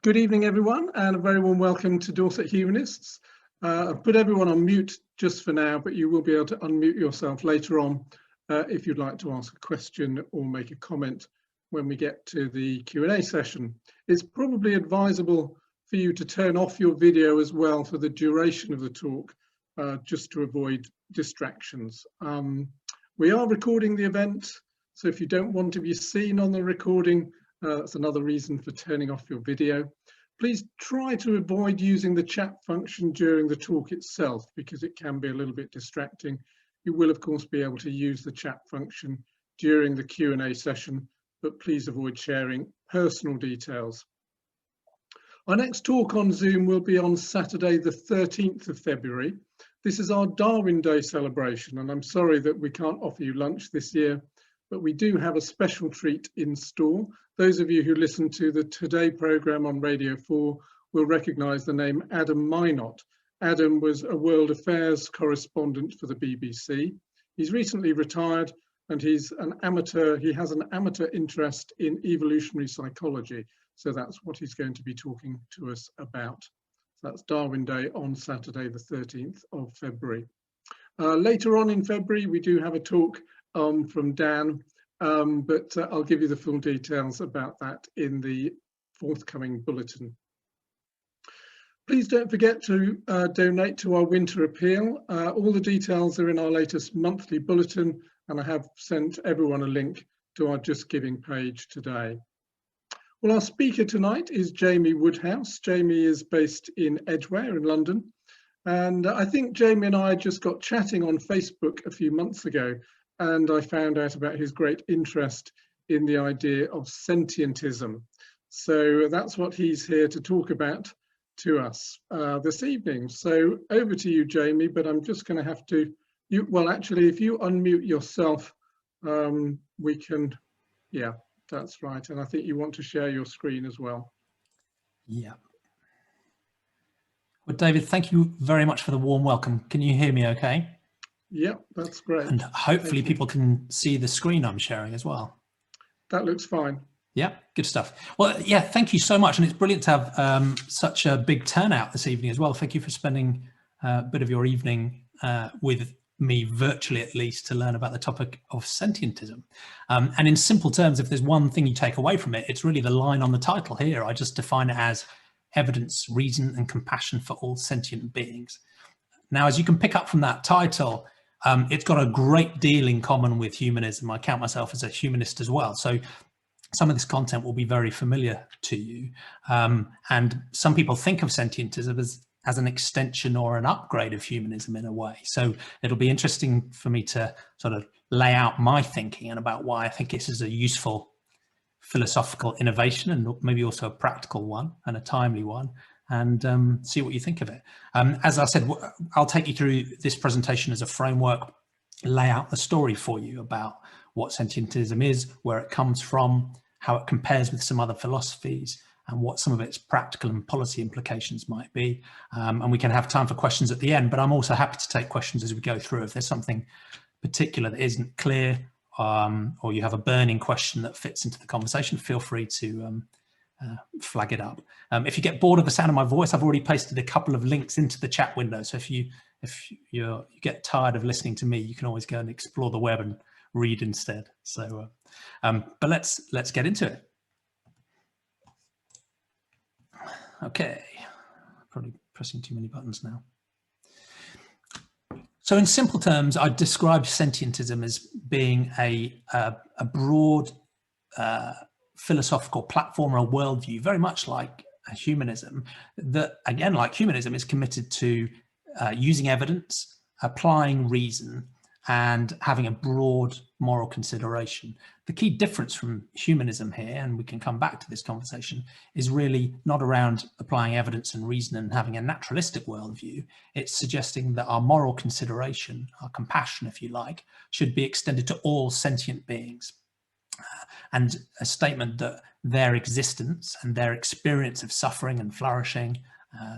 Good evening, everyone, and a very warm welcome to Dorset Humanists. I've put everyone on mute just for now, but you will be able to unmute yourself later on if you'd like to ask a question or make a comment when we get to the Q&A session. It's probably advisable for you to turn off your video as well for the duration of the talk, just to avoid distractions. We are recording the event, so if you don't want to be seen on the recording, that's another reason for turning off your video. Please try to avoid using the chat function during the talk itself because it can be a little bit distracting. You will of course be able to use the chat function during the Q&A session, but please avoid sharing personal details. Our next talk on Zoom will be on Saturday the 13th of February. This is our Darwin Day celebration, and I'm sorry that we can't offer you lunch this year, but we do have a special treat in store. Those of you who listen to the Today programme on Radio 4 will recognise the name Adam Minot. Adam was a world affairs correspondent for the BBC. He's recently retired and he has an amateur interest in evolutionary psychology. So that's what he's going to be talking to us about. So that's Darwin Day on Saturday the 13th of February. Later on in February, we do have a talk from Dan, but I'll give you the full details about that in the forthcoming bulletin. Please don't forget to donate to our winter appeal. All the details are in our latest monthly bulletin, and I have sent everyone a link to our Just Giving page today. Well, our speaker tonight is Jamie Woodhouse. Jamie is based in Edgware in London, and I think Jamie and I just got chatting on Facebook a few months ago, and I found out about his great interest in the idea of sentientism. So that's what he's here to talk about to us this evening. So over to you, Jamie, but I'm just going to have to, well, actually, if you unmute yourself, we can, yeah, that's right. And I think you want to share your screen as well. Yeah. Well, David, thank you very much for the warm welcome. Can you hear me okay? Yeah, that's great. And hopefully people can see the screen I'm sharing as well. That looks fine. Yeah, good stuff. Well, yeah, thank you so much. And it's brilliant to have such a big turnout this evening as well. Thank you for spending a bit of your evening with me, virtually at least, to learn about the topic of sentientism. And in simple terms, if there's one thing you take away from it, it's really the line on the title here. I just define it as evidence, reason, and compassion for all sentient beings. Now, as you can pick up from that title, it's got a great deal in common with humanism. I count myself as a humanist as well. So some of this content will be very familiar to you. And some people think of sentientism as an extension or an upgrade of humanism in a way. So it'll be interesting for me to sort of lay out my thinking and about why I think this is a useful philosophical innovation and maybe also a practical one and a timely one, and see what you think of it. As I said, I'll take you through this presentation as a framework, lay out the story for you about what sentientism is, where it comes from, how it compares with some other philosophies, and what some of its practical and policy implications might be. And we can have time for questions at the end, but I'm also happy to take questions as we go through. If there's something particular that isn't clear, or you have a burning question that fits into the conversation, feel free to flag it up. If you get bored of the sound of my voice, I've already pasted a couple of links into the chat window. So if you get tired of listening to me, you can always go and explore the web and read instead. So, but let's get into it. Okay, probably pressing too many buttons now. So in simple terms, I describe sentientism as being a broad philosophical platform or worldview, very much like humanism, that again, like humanism, is committed to using evidence, applying reason, and having a broad moral consideration. The key difference from humanism here, and we can come back to this conversation, is really not around applying evidence and reason and having a naturalistic worldview. It's suggesting that our moral consideration, our compassion, if you like, should be extended to all sentient beings. And a statement that their existence and their experience of suffering and flourishing,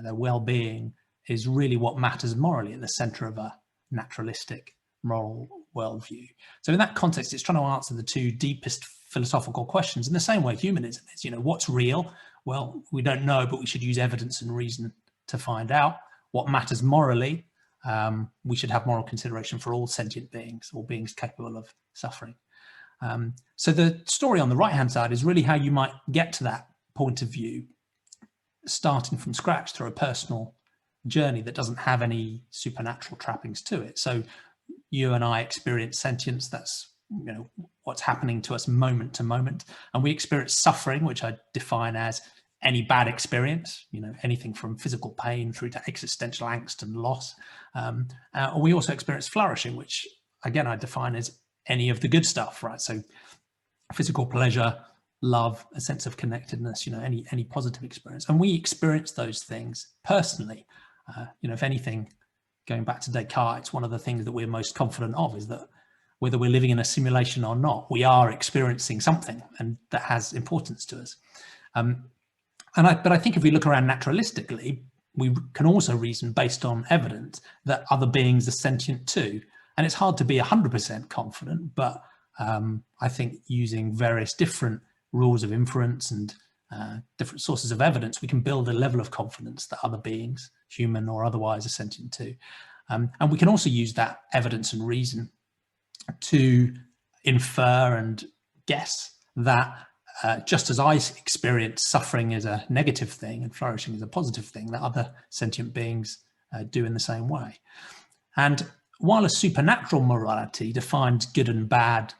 their well-being, is really what matters morally at the center of a naturalistic moral worldview. So in that context, it's trying to answer the two deepest philosophical questions in the same way humanism is, what's real, Well, we don't know, but we should use evidence and reason to find out. What matters morally, we should have moral consideration for all sentient beings, all beings capable of suffering. So the story on the right-hand side is really how you might get to that point of view, starting from scratch through a personal journey that doesn't have any supernatural trappings to it. So you and I experience sentience. That's, you know, what's happening to us moment to moment. And we experience suffering, which I define as any bad experience, you know, anything from physical pain through to existential angst and loss. We also experience flourishing, which again, I define as any of the good stuff, right? So physical pleasure, love, a sense of connectedness, you know, any positive experience. And we experience those things personally. You know, if anything, going back to Descartes, it's one of the things that we're most confident of is that whether we're living in a simulation or not, we are experiencing something, and that has importance to us. But I think if we look around naturalistically, we can also reason based on evidence that other beings are sentient too. And it's hard to be 100% confident, but I think using various different rules of inference and different sources of evidence, we can build a level of confidence that other beings, human or otherwise, are sentient too. And we can also use that evidence and reason to infer and guess that just as I experience suffering as a negative thing and flourishing as a positive thing, that other sentient beings do in the same way. And while a supernatural morality defines good and bad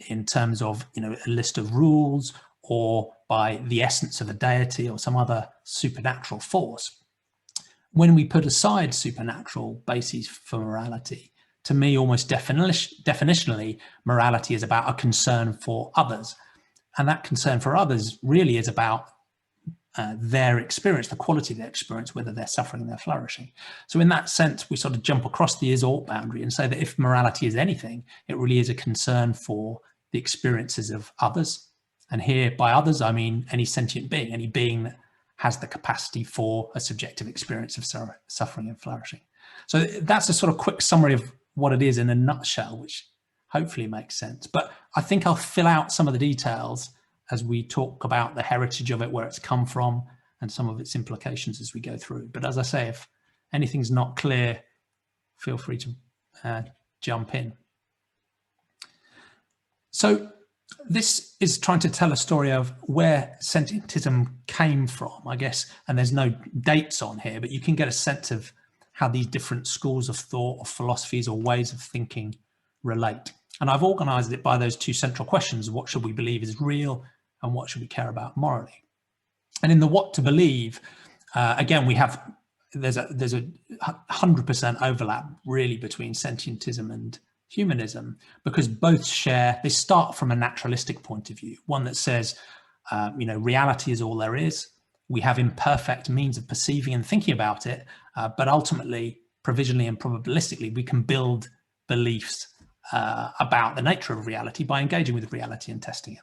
in terms of, you know, a list of rules or by the essence of a deity or some other supernatural force, when we put aside supernatural bases for morality, to me, almost definitionally, morality is about a concern for others. And that concern for others really is about their experience, the quality of their experience, whether they're suffering or they're flourishing. So in that sense, we sort of jump across the is-ought boundary and say that if morality is anything, it really is a concern for the experiences of others. And here, by others, I mean any sentient being, any being that has the capacity for a subjective experience of suffering and flourishing. So that's a sort of quick summary of what it is in a nutshell, which hopefully makes sense. But I think I'll fill out some of the details as we talk about the heritage of it, where it's come from, and some of its implications as we go through. But as I say, if anything's not clear, feel free to jump in. So this is trying to tell a story of where sentientism came from, I guess, and there's no dates on here, but you can get a sense of how these different schools of thought or philosophies or ways of thinking relate. And I've organized it by those two central questions: what should we believe is real and what should we care about morally? And in the what to believe, again, there's a 100% overlap really between sentientism and humanism, because both they start from a naturalistic point of view, one that says, you know, reality is all there is. We have imperfect means of perceiving and thinking about it, but ultimately, provisionally and probabilistically, we can build beliefs about the nature of reality by engaging with reality and testing it.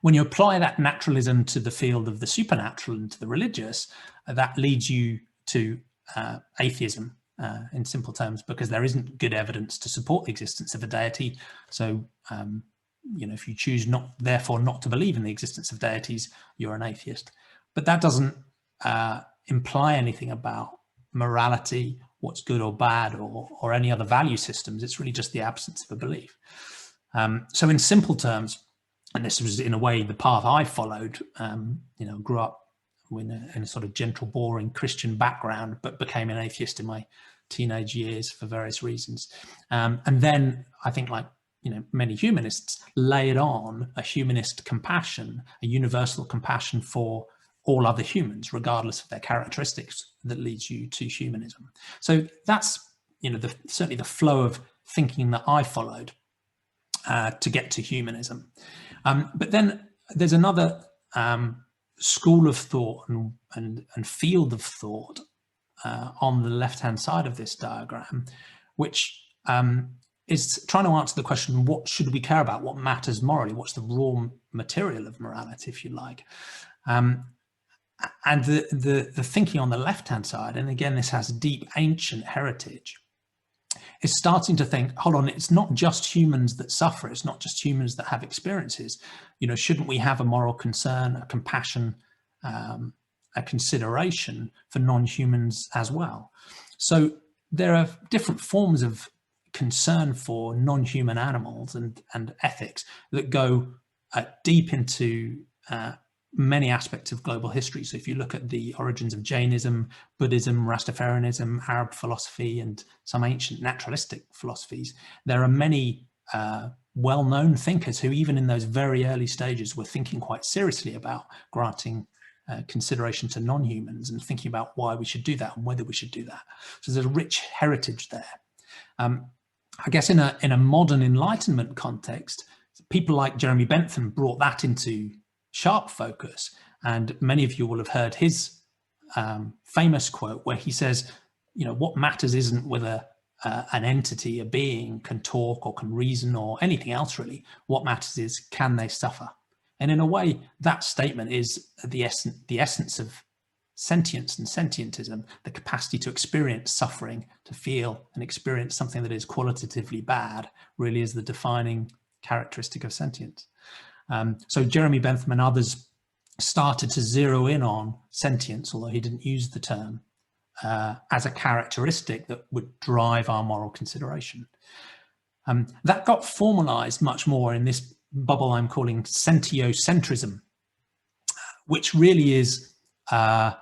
When you apply that naturalism to the field of the supernatural and to the religious, that leads you to atheism in simple terms, because there isn't good evidence to support the existence of a deity. So, you know, if you choose therefore not to believe in the existence of deities, you're an atheist. But that doesn't imply anything about morality, what's good or bad, or any other value systems. It's really just the absence of a belief. So in simple terms, and this was in a way the path I followed, you know, grew up in a sort of gentle, boring Christian background, but became an atheist in my teenage years for various reasons. And then I think, like, you know, many humanists, layered on a humanist compassion, a universal compassion for all other humans, regardless of their characteristics, that leads you to humanism. So that's, you know, certainly the flow of thinking that I followed to get to humanism. But then there's another school of thought and field of thought on the left-hand side of this diagram, which is trying to answer the question, what should we care about? What matters morally? What's the raw material of morality, if you like? And the thinking on the left-hand side, and again, this has deep ancient heritage, is starting to think, hold on, it's not just humans that suffer. It's not just humans that have experiences. You know, shouldn't we have a moral concern, a compassion a consideration for non-humans as well. So there are different forms of concern for non-human animals and ethics that go deep into many aspects of global history. So if you look at the origins of Jainism, Buddhism, Rastafarianism, Arab philosophy, and some ancient naturalistic philosophies, there are many well-known thinkers who even in those very early stages were thinking quite seriously about granting consideration to non-humans and thinking about why we should do that and whether we should do that. So there's a rich heritage there. I guess in a modern Enlightenment context, people like Jeremy Bentham brought that into sharp focus, and many of you will have heard his famous quote where he says, you know, what matters isn't whether an entity, a being, can talk or can reason or anything else really. What matters is, can they suffer? And in a way, that statement is the essence of sentience and sentientism, the capacity to experience suffering, to feel and experience something that is qualitatively bad, really is the defining characteristic of sentience. So Jeremy Bentham and others started to zero in on sentience, although he didn't use the term, as a characteristic that would drive our moral consideration. That got formalized much more in this bubble I'm calling Sentiocentrism, which really is a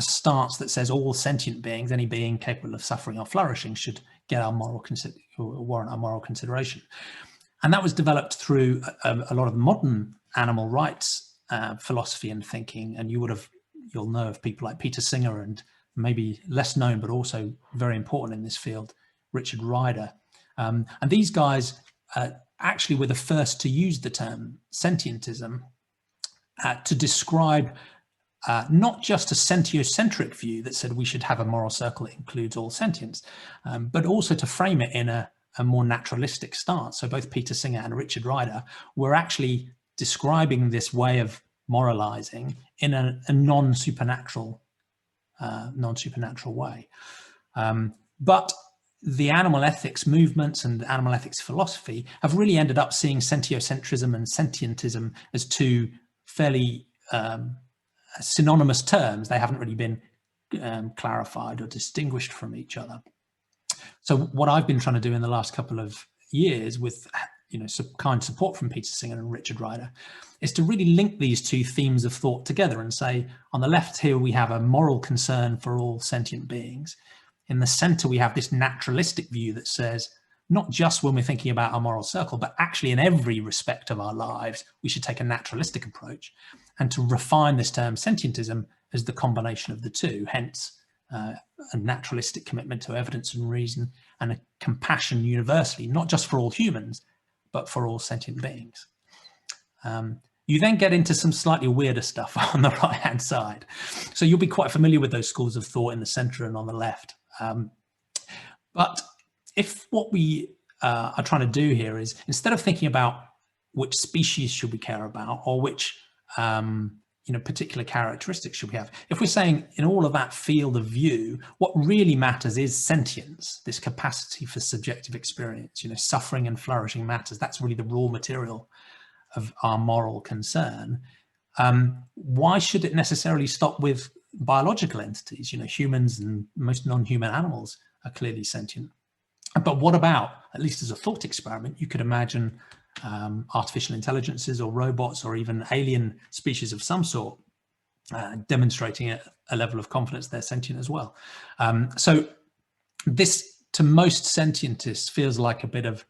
stance that says all sentient beings, any being capable of suffering or flourishing, should get our warrant our moral consideration. And that was developed through a lot of modern animal rights philosophy and thinking. And you'll know of people like Peter Singer, and maybe less known, but also very important in this field, Richard Ryder. And these guys actually were the first to use the term sentientism to describe not just a sentiocentric view that said we should have a moral circle that includes all sentience, but also to frame it in a more naturalistic stance. So both Peter Singer and Richard Ryder were actually describing this way of moralizing in a non-supernatural way. But the animal ethics movements and animal ethics philosophy have really ended up seeing sentiocentrism and sentientism as two fairly synonymous terms. They haven't really been clarified or distinguished from each other. So what I've been trying to do in the last couple of years, with some kind support from Peter Singer and Richard Ryder, is to really link these two themes of thought together and say, on the left here we have a moral concern for all sentient beings. In the center we have this naturalistic view that says, not just when we're thinking about our moral circle, but actually in every respect of our lives, we should take a naturalistic approach, and to refine this term sentientism as the combination of the two, hence a naturalistic commitment to evidence and reason, and a compassion universally, not just for all humans, but for all sentient beings. You then get into some slightly weirder stuff on the right-hand side. So you'll be quite familiar with those schools of thought in the center and on the left. But if what we are trying to do here is, instead of thinking about which species should we care about or which particular characteristics should we have, if we're saying in all of that field of view, what really matters is sentience, this capacity for subjective experience, suffering and flourishing matters. That's really the raw material of our moral concern. Why should it necessarily stop with biological entities? Humans and most non-human animals are clearly sentient. But what about, at least as a thought experiment, you could imagine artificial intelligences or robots or even alien species of some sort demonstrating a level of confidence they're sentient as well. So this, to most sentientists, feels like a bit of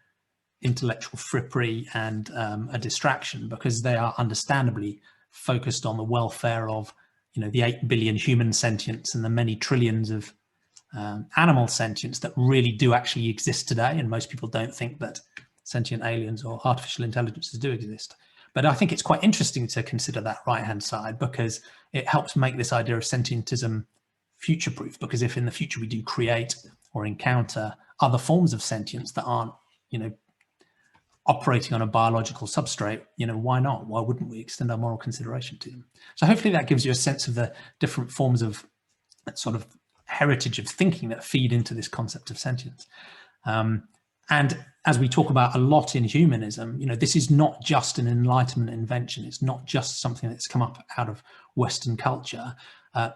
intellectual frippery and a distraction, because they are understandably focused on the welfare of the 8 billion human sentients and the many trillions of animal sentience that really do actually exist today, and most people don't think that sentient aliens or artificial intelligences do exist. But I think it's quite interesting to consider that right-hand side, because it helps make this idea of sentientism future-proof, because if in the future we do create or encounter other forms of sentience that aren't, operating on a biological substrate, why not? Why wouldn't we extend our moral consideration to them? So hopefully that gives you a sense of the different forms of sort of heritage of thinking that feed into this concept of sentience. And as we talk about a lot in humanism, this is not just an Enlightenment invention. It's not just something that's come up out of Western culture.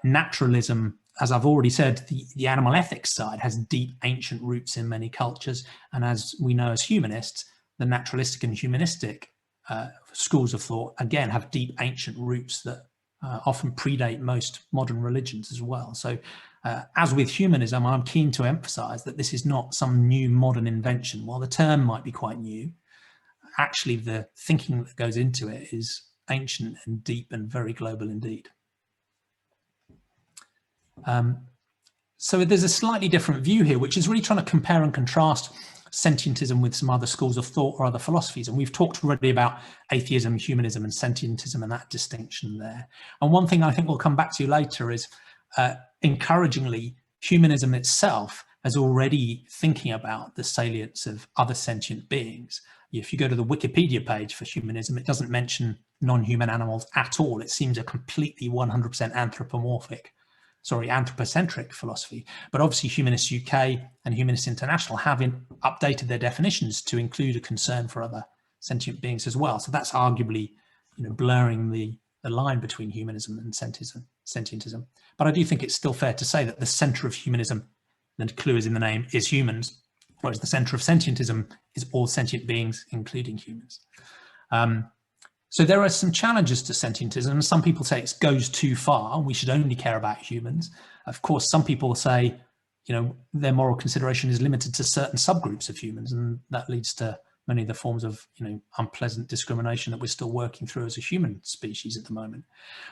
Naturalism, as I've already said, the animal ethics side has deep ancient roots in many cultures. And as we know as humanists, the naturalistic and humanistic schools of thought, again, have deep ancient roots that often predate most modern religions as well. So as with humanism, I'm keen to emphasize that this is not some new modern invention. While the term might be quite new, actually the thinking that goes into it is ancient and deep and very global indeed. So there's a slightly different view here, which is really trying to compare and contrast sentientism with some other schools of thought or other philosophies. And we've talked already about atheism, humanism and sentientism and that distinction there. And one thing I think we'll come back to later is encouragingly, humanism itself is already thinking about the salience of other sentient beings. If you go to the Wikipedia page for humanism, it doesn't mention non-human animals at all. It seems a completely 100% anthropocentric philosophy. But obviously Humanists UK and Humanists International have updated their definitions to include a concern for other sentient beings as well. So that's arguably blurring the line between humanism and sentientism. But I do think it's still fair to say that the center of humanism, the clue is in the name, is humans, whereas the center of sentientism is all sentient beings, including humans. So there are some challenges to sentientism. Some people say it goes too far. We should only care about humans. Of course, some people say, their moral consideration is limited to certain subgroups of humans, and that leads to many of the forms of, unpleasant discrimination that we're still working through as a human species at the moment.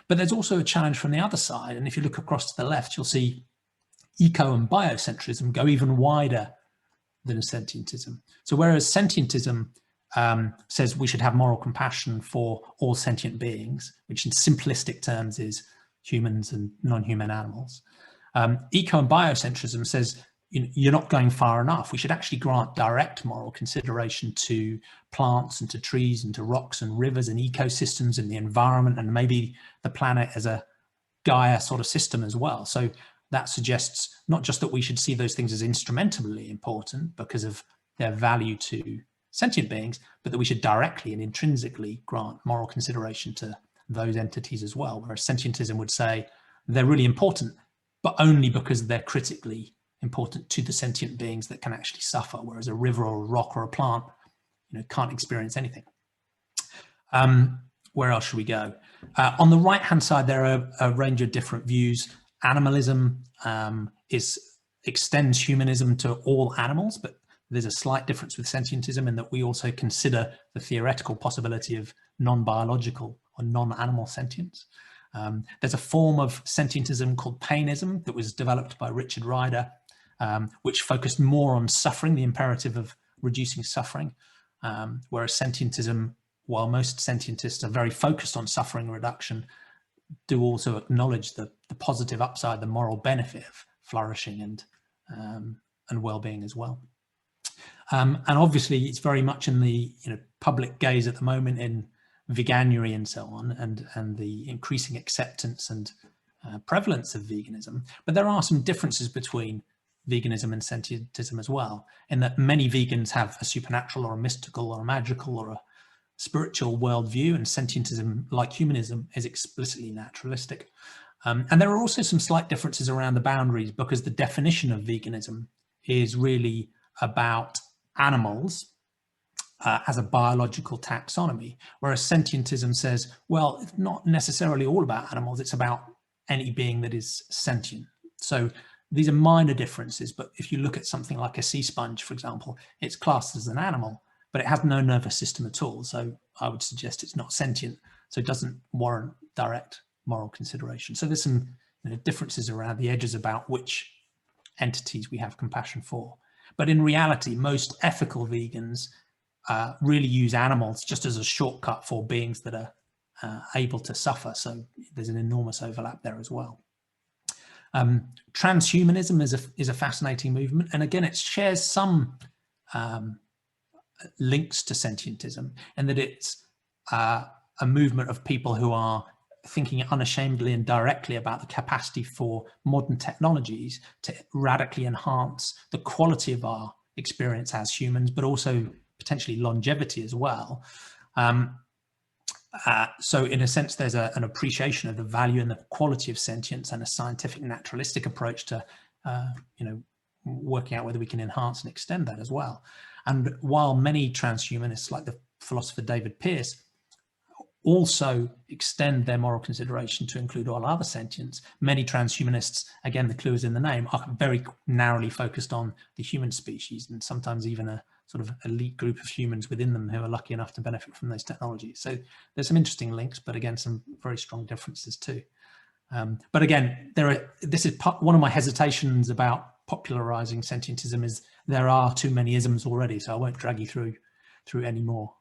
But there's also a challenge from the other side. And if you look across to the left, you'll see eco and biocentrism go even wider than sentientism. So whereas sentientism says we should have moral compassion for all sentient beings, which in simplistic terms is humans and non-human animals. Eco and biocentrism says you're not going far enough. We should actually grant direct moral consideration to plants and to trees and to rocks and rivers and ecosystems and the environment and maybe the planet as a Gaia sort of system as well. So that suggests not just that we should see those things as instrumentally important because of their value to sentient beings, but that we should directly and intrinsically grant moral consideration to those entities as well, whereas sentientism would say they're really important, but only because they're critically important to the sentient beings that can actually suffer, whereas a river or a rock or a plant, can't experience anything. Where else should we go? On the right-hand side, there are a range of different views. Animalism extends humanism to all animals, but there's a slight difference with sentientism in that we also consider the theoretical possibility of non-biological or non-animal sentience. There's a form of sentientism called painism that was developed by Richard Ryder, which focused more on suffering, the imperative of reducing suffering, whereas sentientism, while most sentientists are very focused on suffering reduction, do also acknowledge the positive upside, the moral benefit of flourishing and well-being as well. And obviously it's very much in the public gaze at the moment in veganuary and so on, and the increasing acceptance and prevalence of veganism. But there are some differences between veganism and sentientism as well, in that many vegans have a supernatural or a mystical or a magical or a spiritual worldview, and sentientism, like humanism, is explicitly naturalistic. And there are also some slight differences around the boundaries, because the definition of veganism is really about animals as a biological taxonomy, whereas sentientism says, well, it's not necessarily all about animals, it's about any being that is sentient. So these are minor differences, but if you look at something like a sea sponge, for example, it's classed as an animal, but it has no nervous system at all. So I would suggest it's not sentient, so it doesn't warrant direct moral consideration. So there's some differences around the edges about which entities we have compassion for. But in reality, most ethical vegans really use animals just as a shortcut for beings that are able to suffer. So there's an enormous overlap there as well. Transhumanism is a fascinating movement. And again, it shares some links to sentientism, and that it's a movement of people who are thinking unashamedly and directly about the capacity for modern technologies to radically enhance the quality of our experience as humans, but also potentially longevity as well. So in a sense, there's an appreciation of the value and the quality of sentience, and a scientific naturalistic approach to, working out whether we can enhance and extend that as well. And while many transhumanists, like the philosopher David Pearce, also extend their moral consideration to include all other sentience, many transhumanists, again, the clue is in the name, are very narrowly focused on the human species, and sometimes even a sort of elite group of humans within them who are lucky enough to benefit from those technologies. So there's some interesting links, but again, some very strong differences too. But again, this is one of my hesitations about popularizing sentientism, is there are too many isms already, so I won't drag you through any more.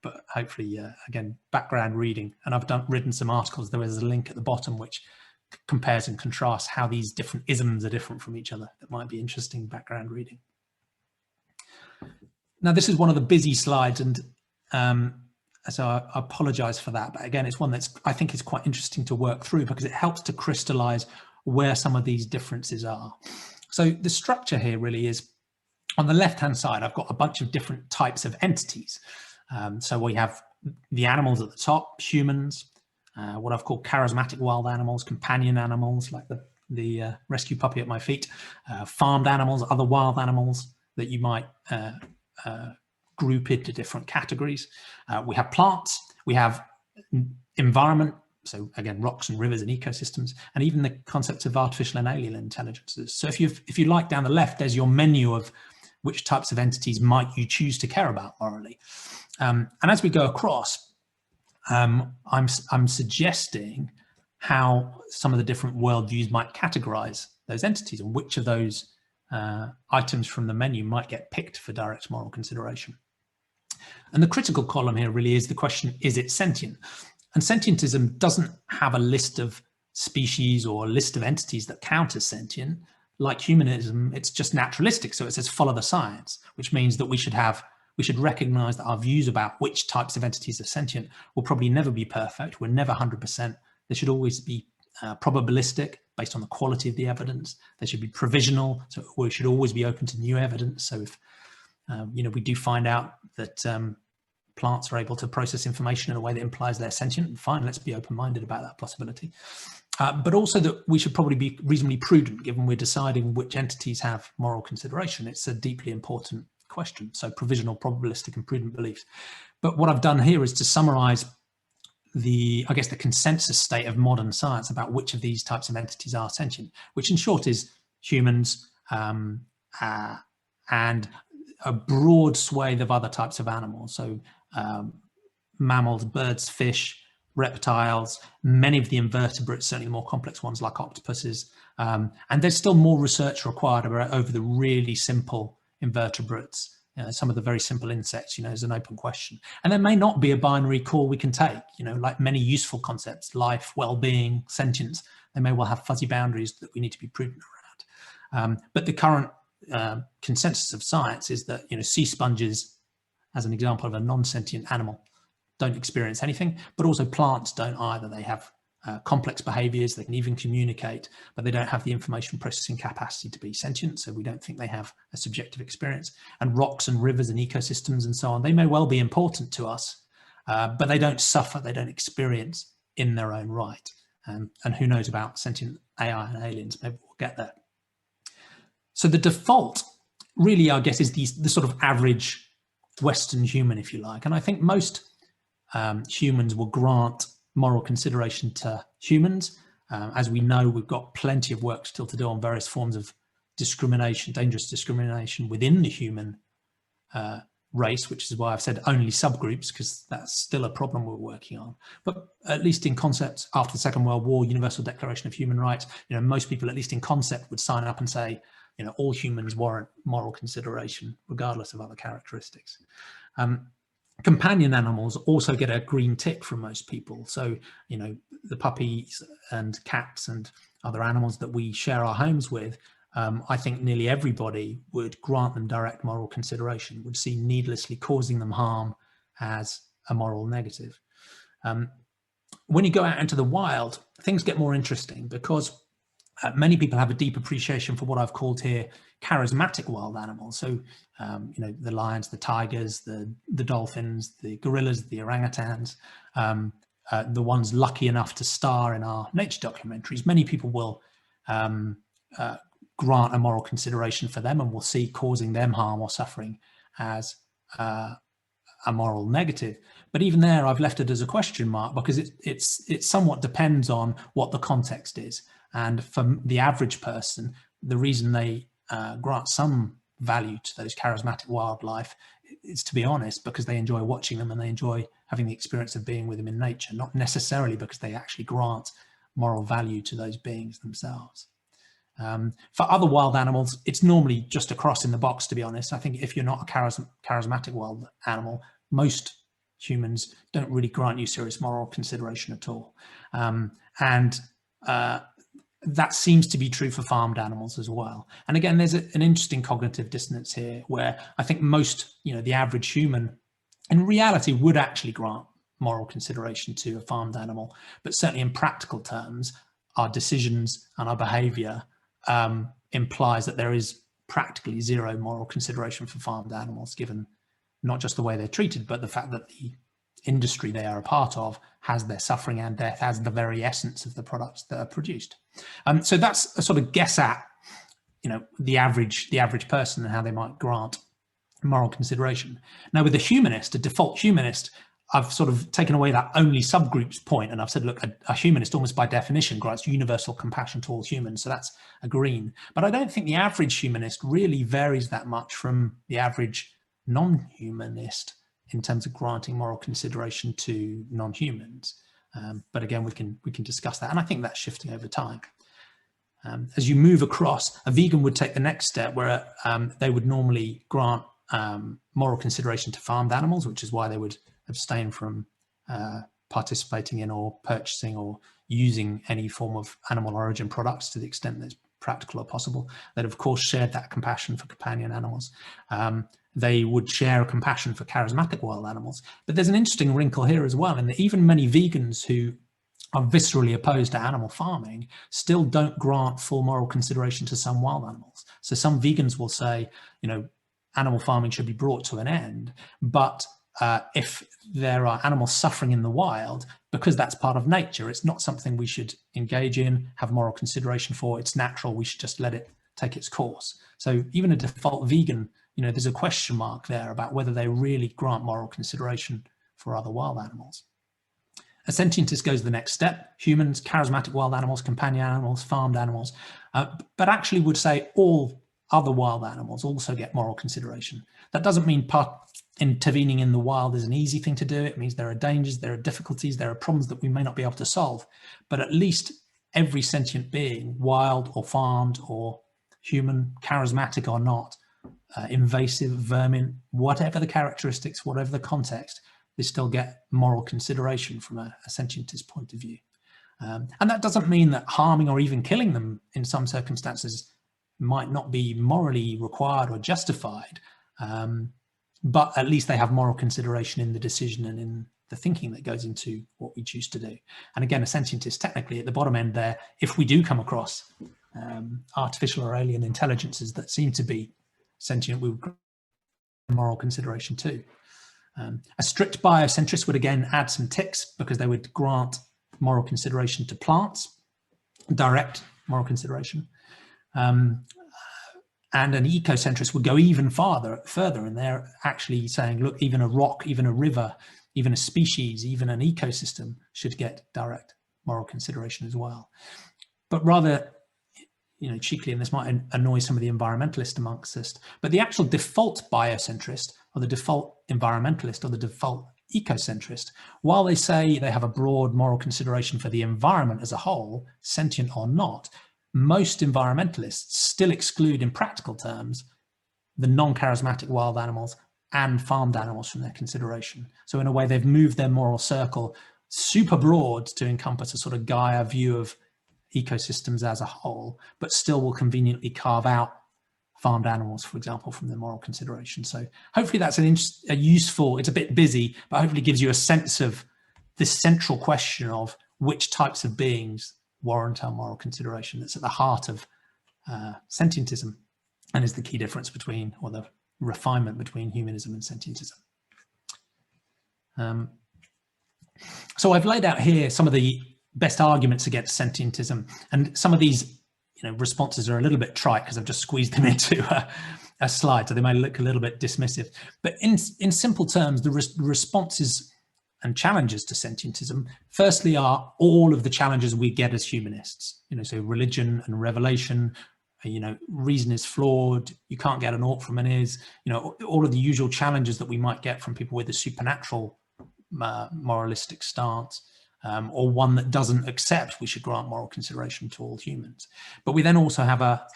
But hopefully, again, background reading, and I've written some articles. There is a link at the bottom which compares and contrasts how these different isms are different from each other. That might be interesting background reading. Now, this is one of the busy slides, and so I apologize for that. But again, it's one that's, I think, is quite interesting to work through, because it helps to crystallize where some of these differences are. So the structure here really is, on the left-hand side, I've got a bunch of different types of entities. So we have the animals at the top, humans, what I've called charismatic wild animals, companion animals, like the rescue puppy at my feet, farmed animals, other wild animals that you might group into different categories. We have plants, we have environment, so again, rocks and rivers and ecosystems, and even the concepts of artificial and alien intelligences. So if you like, down the left, there's your menu of which types of entities might you choose to care about morally. And as we go across, I'm suggesting how some of the different worldviews might categorize those entities, and which of those items from the menu might get picked for direct moral consideration. And the critical column here really is the question, is it sentient? And sentientism doesn't have a list of species or a list of entities that count as sentient. Like humanism, it's just naturalistic. So it says follow the science, which means that we should recognize that our views about which types of entities are sentient will probably never be perfect. We're never 100%. They should always be probabilistic, based on the quality of the evidence. They should be provisional, so we should always be open to new evidence. So if we do find out that plants are able to process information in a way that implies they're sentient, fine, let's be open-minded about that possibility. But also that we should probably be reasonably prudent, given we're deciding which entities have moral consideration. It's a deeply important question. So provisional, probabilistic and prudent beliefs. But what I've done here is to summarize the consensus state of modern science about which of these types of entities are sentient, which in short is humans and a broad swathe of other types of animals. So mammals, birds, fish, reptiles, many of the invertebrates, certainly the more complex ones like octopuses. And there's still more research required over the really simple invertebrates. Some of the very simple insects, is an open question. And there may not be a binary call we can take, like many useful concepts, life, well-being, sentience, they may well have fuzzy boundaries that we need to be prudent around. But the current consensus of science is that, sea sponges, as an example of a non-sentient animal, don't experience anything, but also plants don't either. They have complex behaviors, they can even communicate, but they don't have the information processing capacity to be sentient, so we don't think they have a subjective experience. And rocks and rivers and ecosystems and so on, they may well be important to us, but they don't suffer, they don't experience in their own right. And who knows about sentient AI and aliens, maybe we'll get there. So the default really, I guess, is the sort of average Western human, if you like. And I think most humans will grant moral consideration to humans. As we know, we've got plenty of work still to do on various forms of discrimination, dangerous discrimination within the human race, which is why I've said only subgroups, because that's still a problem we're working on. But at least in concept, after the Second World War, Universal Declaration of Human Rights, most people, at least in concept, would sign up and say, all humans warrant moral consideration, regardless of other characteristics. Companion animals also get a green tick from most people. So, the puppies and cats and other animals that we share our homes with, I think nearly everybody would grant them direct moral consideration, would see needlessly causing them harm as a moral negative. When you go out into the wild, things get more interesting, because many people have a deep appreciation for what I've called here charismatic wild animals. So, you know, the lions, the tigers, the dolphins, the gorillas, the orangutans, the ones lucky enough to star in our nature documentaries. Many people will grant a moral consideration for them and will see causing them harm or suffering as a moral negative. But even there, I've left it as a question mark, because it somewhat depends on what the context is. And for the average person, the reason they grant some value to those charismatic wildlife is, to be honest, because they enjoy watching them and they enjoy having the experience of being with them in nature, not necessarily because they actually grant moral value to those beings themselves. For other wild animals, it's normally just a cross in the box, to be honest. I think if you're not a charismatic wild animal, most humans don't really grant you serious moral consideration at all. That seems to be true for farmed animals as well. And again, there's an interesting cognitive dissonance here, where I think most, you know, the average human in reality would actually grant moral consideration to a farmed animal, but certainly in practical terms, our decisions and our behavior implies that there is practically zero moral consideration for farmed animals, given not just the way they're treated, but the fact that the industry they are a part of has their suffering and death as the very essence of the products that are produced. So that's a sort of guess at, you know, the average person and how they might grant moral consideration. Now, with a humanist, a default humanist, I've sort of taken away that only subgroups point, and I've said, look, a humanist almost by definition grants universal compassion to all humans, so that's a green. But I don't think the average humanist really varies that much from the average non-humanist in terms of granting moral consideration to non-humans. But again, we can discuss that, and I think that's shifting over time. As you move across, a vegan would take the next step, where they would normally grant moral consideration to farmed animals, which is why they would abstain from participating in or purchasing or using any form of animal origin products to the extent that's practical or possible. They'd of course shared that compassion for companion animals. They would share a compassion for charismatic wild animals. But there's an interesting wrinkle here as well, in that even many vegans who are viscerally opposed to animal farming still don't grant full moral consideration to some wild animals. So some vegans will say, you know, animal farming should be brought to an end, but if there are animals suffering in the wild, because that's part of nature, it's not something we should engage in, have moral consideration for. It's natural, we should just let it take its course. So even a default vegan, you know, there's a question mark there about whether they really grant moral consideration for other wild animals. A sentientist goes the next step: humans, charismatic wild animals, companion animals, farmed animals, but actually would say all other wild animals also get moral consideration. That doesn't mean intervening in the wild is an easy thing to do. It means there are dangers, there are difficulties, there are problems that we may not be able to solve, but at least every sentient being, wild or farmed or human, charismatic or not, invasive, vermin, whatever the characteristics, whatever the context, they still get moral consideration from a sentientist point of view. And that doesn't mean that harming or even killing them in some circumstances might not be morally required or justified, but at least they have moral consideration in the decision and in the thinking that goes into what we choose to do. And again, a sentientist, technically at the bottom end there, if we do come across artificial or alien intelligences that seem to be sentient, we would grant moral consideration too. A strict biocentrist would again add some ticks, because they would grant moral consideration to plants, direct moral consideration. And an ecocentrist would go even further, and they're actually saying, look, even a rock, even a river, even a species, even an ecosystem should get direct moral consideration as well. But rather, you know, cheekily, and this might annoy some of the environmentalists amongst us, but the actual default biocentrist or the default environmentalist or the default ecocentrist, while they say they have a broad moral consideration for the environment as a whole, sentient or not, most environmentalists still exclude, in practical terms, the non-charismatic wild animals and farmed animals from their consideration. So in a way, they've moved their moral circle super broad to encompass a sort of Gaia view of ecosystems as a whole, but still will conveniently carve out farmed animals, for example, from their moral consideration. So hopefully that's a useful, it's a bit busy, but hopefully gives you a sense of this central question of which types of beings warrant our moral consideration. That's at the heart of sentientism, and is the key difference between, or the refinement between, humanism and sentientism. So I've laid out here some of the best arguments against sentientism, and some of these responses are a little bit trite because I've just squeezed them into a slide, so they may look a little bit dismissive. But in simple terms, the responses and challenges to sentientism, firstly, are all of the challenges we get as humanists. So religion and revelation, reason is flawed, you can't get an ought from an is, all of the usual challenges that we might get from people with a supernatural moralistic stance, or one that doesn't accept we should grant moral consideration to all humans. But we then also have a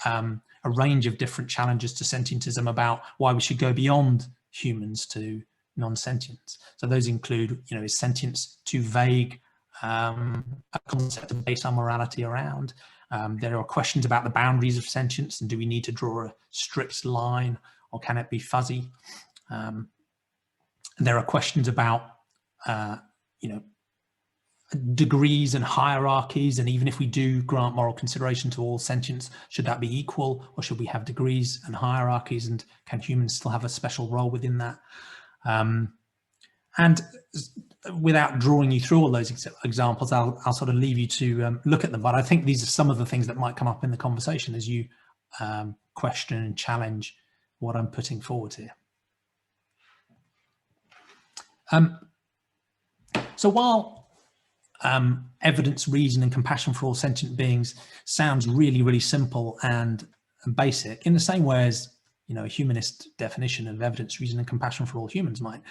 range of different challenges to sentientism about why we should go beyond humans to non-sentience. So those include, is sentience too vague a concept to base our morality around? There are questions about the boundaries of sentience, and do we need to draw a strict line, or can it be fuzzy? There are questions about degrees and hierarchies, and even if we do grant moral consideration to all sentience, should that be equal, or should we have degrees and hierarchies, and can humans still have a special role within that? And without drawing you through all those examples, I'll sort of leave you to look at them, but I think these are some of the things that might come up in the conversation as you question and challenge what I'm putting forward here. So while evidence, reason, and compassion for all sentient beings sounds really, really simple and basic, in the same way as a humanist definition of evidence, reason, and compassion for all humans might,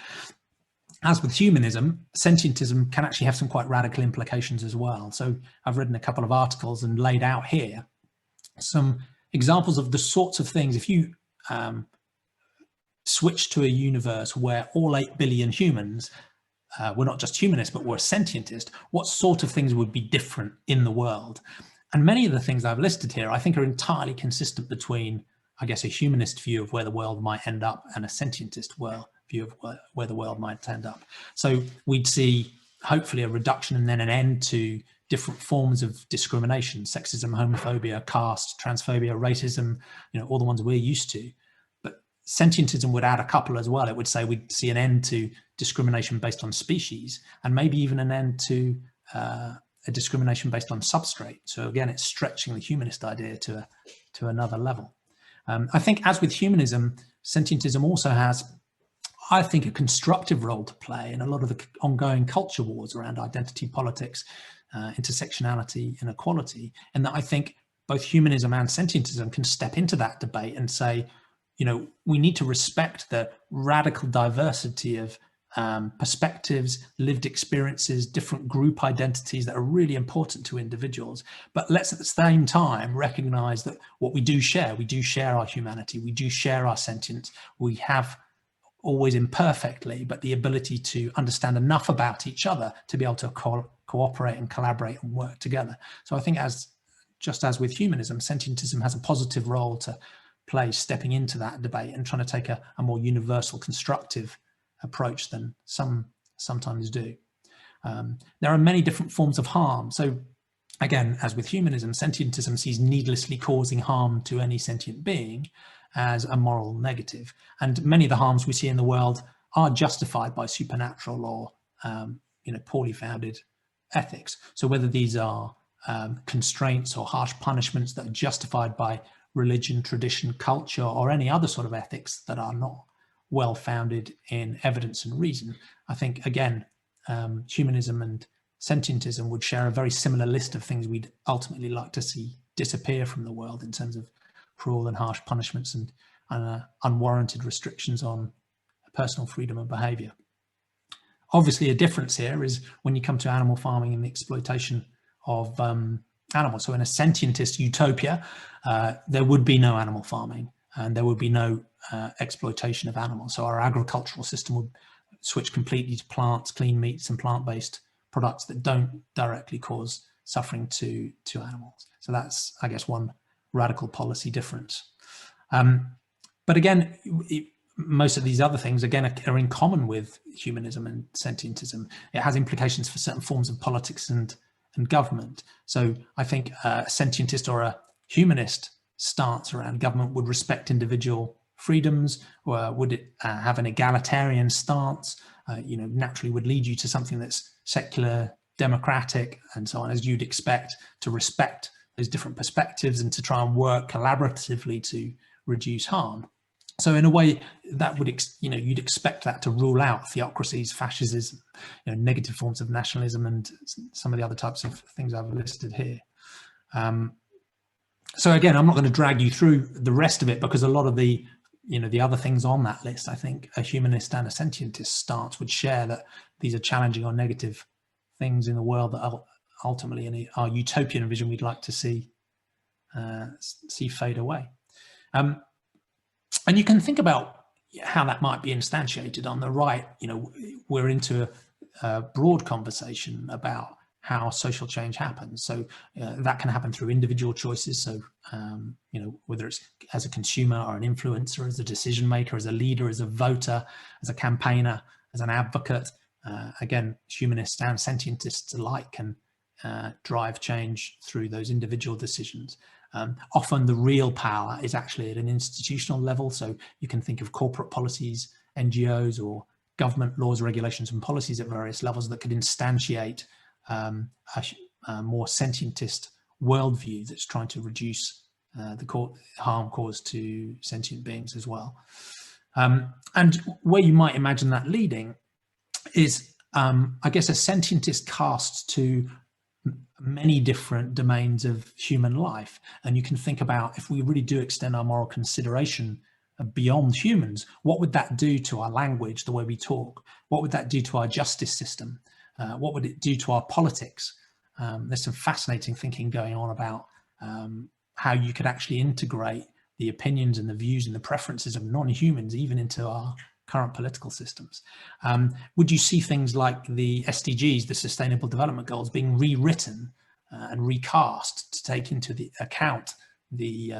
as with humanism, sentientism can actually have some quite radical implications as well. So I've written a couple of articles and laid out here some examples of the sorts of things, if you switch to a universe where all 8 billion humans were not just humanists, but were sentientists, what sort of things would be different in the world? And many of the things I've listed here, I think, are entirely consistent between, I guess, a humanist view of where the world might end up and a sentientist view of where the world might end up. So we'd see, hopefully, a reduction and then an end to different forms of discrimination: sexism, homophobia, caste, transphobia, racism, all the ones we're used to. But sentientism would add a couple as well. It would say we'd see an end to discrimination based on species, and maybe even an end to a discrimination based on substrate. So again, it's stretching the humanist idea to another level. I think, as with humanism, sentientism also has, I think, a constructive role to play in a lot of the ongoing culture wars around identity politics, intersectionality, and equality. And that I think both humanism and sentientism can step into that debate and say, we need to respect the radical diversity of perspectives, lived experiences, different group identities that are really important to individuals. But let's at the same time recognize that what we do share our humanity, we do share our sentience, we have, always imperfectly, but the ability to understand enough about each other to be able to cooperate and collaborate and work together. So I think, just as with humanism, sentientism has a positive role to play, stepping into that debate and trying to take a more universal, constructive approach than some sometimes do. There are many different forms of harm. So again, as with humanism, sentientism sees needlessly causing harm to any sentient being as a moral negative. And many of the harms we see in the world are justified by supernatural or poorly founded ethics. So whether these are constraints or harsh punishments that are justified by religion, tradition, culture, or any other sort of ethics that are not well founded in evidence and reason, I think, again, humanism and sentientism would share a very similar list of things we'd ultimately like to see disappear from the world in terms of cruel and harsh punishments and unwarranted restrictions on personal freedom of behavior. Obviously, a difference here is when you come to animal farming and the exploitation of animals. So in a sentientist utopia, there would be no animal farming and there would be no exploitation of animals. So our agricultural system would switch completely to plants, clean meats, and plant-based products that don't directly cause suffering to animals. So that's, I guess, one radical policy difference. But again, most of these other things, again, are in common with humanism and sentientism. It has implications for certain forms of politics and and government. So I think a sentientist or a humanist stance around government would respect individual freedoms, or would it have an egalitarian stance, naturally would lead you to something that's secular, democratic, and so on, as you'd expect, to respect those different perspectives and to try and work collaboratively to reduce harm. So in a way, that would, you'd expect that to rule out theocracies, fascism, negative forms of nationalism, and some of the other types of things I've listed here. So again, I'm not going to drag you through the rest of it, because a lot of the other things on that list, I think a humanist and a sentientist stance would share that these are challenging or negative things in the world that are ultimately in our utopian vision we'd like to see fade away. And you can think about how that might be instantiated. On the right, we're into a broad conversation about how social change happens. So that can happen through individual choices. So, whether it's as a consumer or an influencer, as a decision maker, as a leader, as a voter, as a campaigner, as an advocate. Again, humanists and sentientists alike can drive change through those individual decisions. Often the real power is actually at an institutional level. So you can think of corporate policies, NGOs, or government laws, regulations, and policies at various levels that could instantiate a more sentientist worldview that's trying to reduce the harm caused to sentient beings as well. And where you might imagine that leading is, I guess, a sentientist cast to many different domains of human life. And you can think about, if we really do extend our moral consideration beyond humans, what would that do to our language, the way we talk? What would that do to our justice system? What would it do to our politics? There's some fascinating thinking going on about how you could actually integrate the opinions and the views and the preferences of non-humans even into our current political systems. Would you see things like the SDGs, the Sustainable Development Goals, being rewritten and recast to take into the account the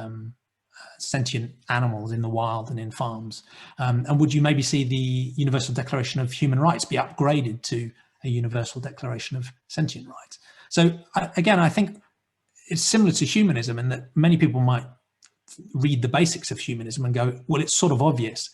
sentient animals in the wild and in farms? And would you maybe see the Universal Declaration of Human Rights be upgraded to a Universal Declaration of Sentient Rights? So again, I think it's similar to humanism in that many people might read the basics of humanism and go, well, it's sort of obvious,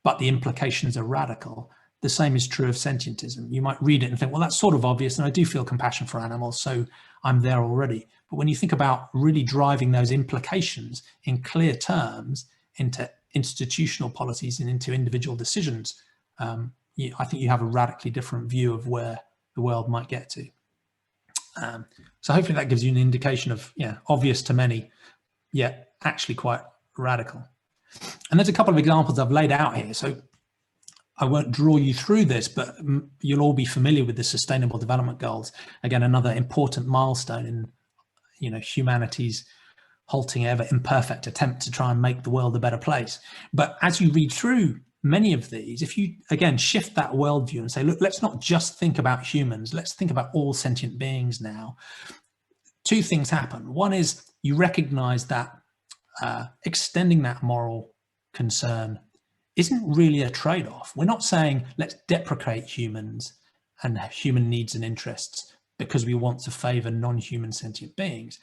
but the implications are radical. The same is true of sentientism. You might read it and think, well, that's sort of obvious, and I do feel compassion for animals, so I'm there already. But when you think about really driving those implications in clear terms into institutional policies and into individual decisions, I think you have a radically different view of where the world might get to. So hopefully that gives you an indication of, obvious to many, yet actually quite radical. And there's a couple of examples I've laid out here. So I won't draw you through this, but you'll all be familiar with the Sustainable Development Goals. Again, another important milestone in, humanity's halting, ever imperfect attempt to try and make the world a better place. But as you read through many of these, if you, again, shift that worldview and say, look, let's not just think about humans, let's think about all sentient beings now. Two things happen. One is you recognize that extending that moral concern isn't really a trade-off. We're not saying let's deprecate humans and human needs and interests because we want to favor non-human sentient beings.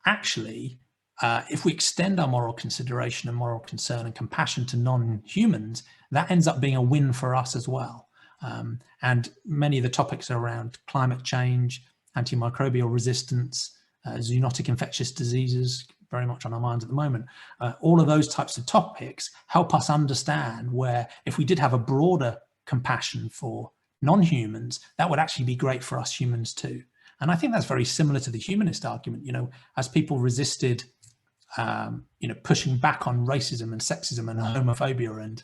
Actually, if we extend our moral consideration and moral concern and compassion to non-humans, that ends up being a win for us as well. And many of the topics are around climate change, antimicrobial resistance, zoonotic infectious diseases, very much on our minds at the moment. All of those types of topics help us understand where, if we did have a broader compassion for non-humans, that would actually be great for us humans too. And I think that's very similar to the humanist argument. As people resisted, pushing back on racism and sexism and homophobia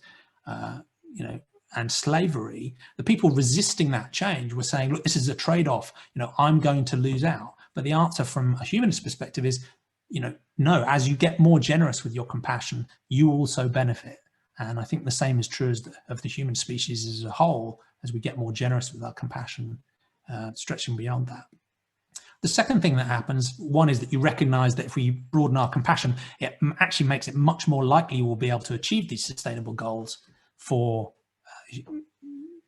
and slavery, the people resisting that change were saying, look, this is a trade-off. I'm going to lose out. But the answer from a humanist perspective is, no, as you get more generous with your compassion, you also benefit. And I think the same is true of the human species as a whole, as we get more generous with our compassion, stretching beyond that. The second thing that happens, one, is that you recognize that if we broaden our compassion, it actually makes it much more likely we'll be able to achieve these sustainable goals for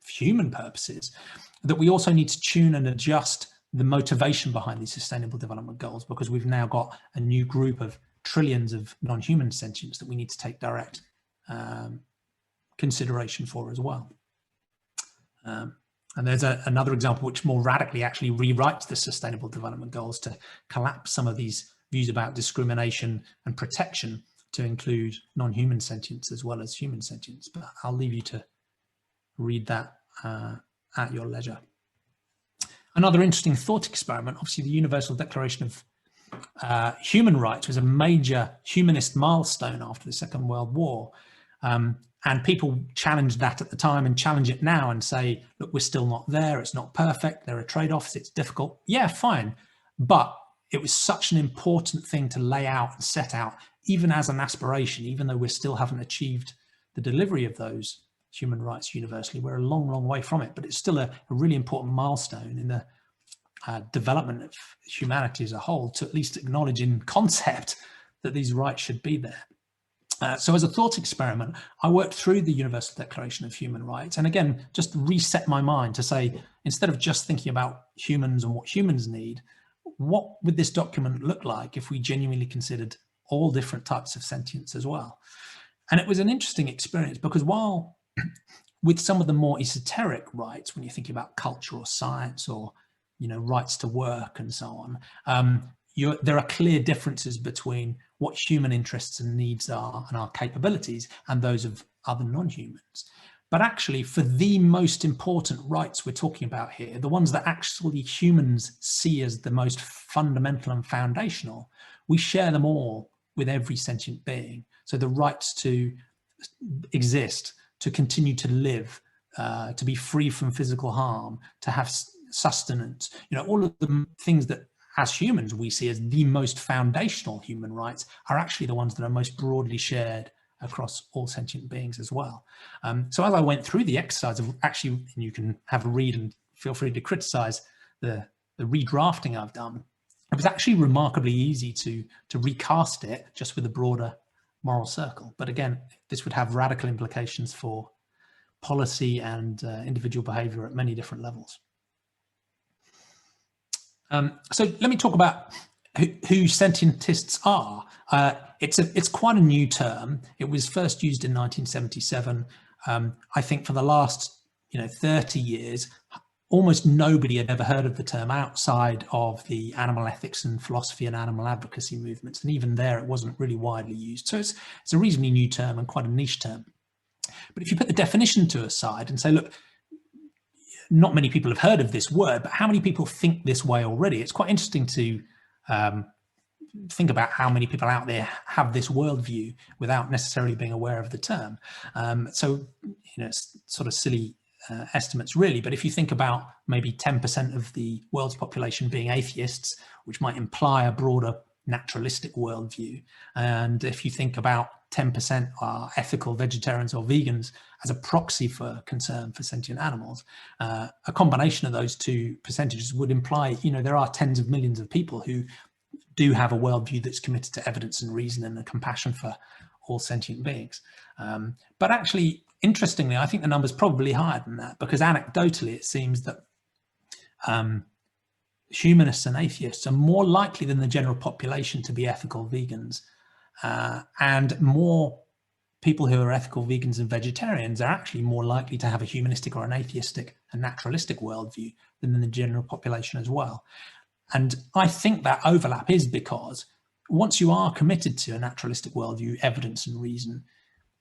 human purposes. That we also need to tune and adjust the motivation behind these sustainable development goals, because we've now got a new group of trillions of non-human sentients that we need to take direct consideration for as well. And there's another example which more radically actually rewrites the Sustainable Development Goals to collapse some of these views about discrimination and protection to include non-human sentience as well as human sentience. But I'll leave you to read that at your leisure. Another interesting thought experiment, obviously the Universal Declaration of Human Rights was a major humanist milestone after the Second World War. And people challenged that at the time and challenge it now and say, look, we're still not there. It's not perfect. There are trade-offs. It's difficult. Yeah, fine. But it was such an important thing to lay out and set out, even as an aspiration, even though we still haven't achieved the delivery of those human rights universally. We're a long, long way from it, but it's still a really important milestone in the development of humanity as a whole to at least acknowledge in concept that these rights should be there. So as a thought experiment, I worked through the Universal Declaration of Human Rights and again, just reset my mind to say, instead of just thinking about humans and what humans need, what would this document look like if we genuinely considered all different types of sentience as well? And it was an interesting experience because while with some of the more esoteric rights, when you're thinking about culture or science or, you know, rights to work and so on, there are clear differences between what human interests and needs are and our capabilities and those of other non-humans. But actually, for the most important rights we're talking about here, the ones that actually humans see as the most fundamental and foundational, we share them all with every sentient being. So the rights to exist, to continue to live, to be free from physical harm, to have sustenance, you know, all of the things that as humans we see as the most foundational human rights are actually the ones that are most broadly shared across all sentient beings as well. So as I went through the exercise of actually, and you can have a read and feel free to criticize the redrafting I've done, it was actually remarkably easy to recast it just with a broader moral circle. But again, this would have radical implications for policy and individual behavior at many different levels. So let me talk about who sentientists are. It's quite a new term. It was first used in 1977. I think for the last 30 years, almost nobody had ever heard of the term outside of the animal ethics and philosophy and animal advocacy movements. And even there, it wasn't really widely used. So it's a reasonably new term and quite a niche term. But if you put the definition to a side and say, look, not many people have heard of this word, but how many people think this way already? It's quite interesting to think about how many people out there have this worldview without necessarily being aware of the term. So, it's sort of silly estimates really, but if you think about maybe 10% of the world's population being atheists, which might imply a broader naturalistic worldview, and if you think about 10% are ethical vegetarians or vegans as a proxy for concern for sentient animals, a combination of those two percentages would imply, there are tens of millions of people who do have a worldview that's committed to evidence and reason and a compassion for all sentient beings. But actually, interestingly, I think the number's probably higher than that, because anecdotally, it seems that humanists and atheists are more likely than the general population to be ethical vegans. And more people who are ethical vegans and vegetarians are actually more likely to have a humanistic or an atheistic and naturalistic worldview than in the general population as well. And I think that overlap is because once you are committed to a naturalistic worldview, evidence and reason,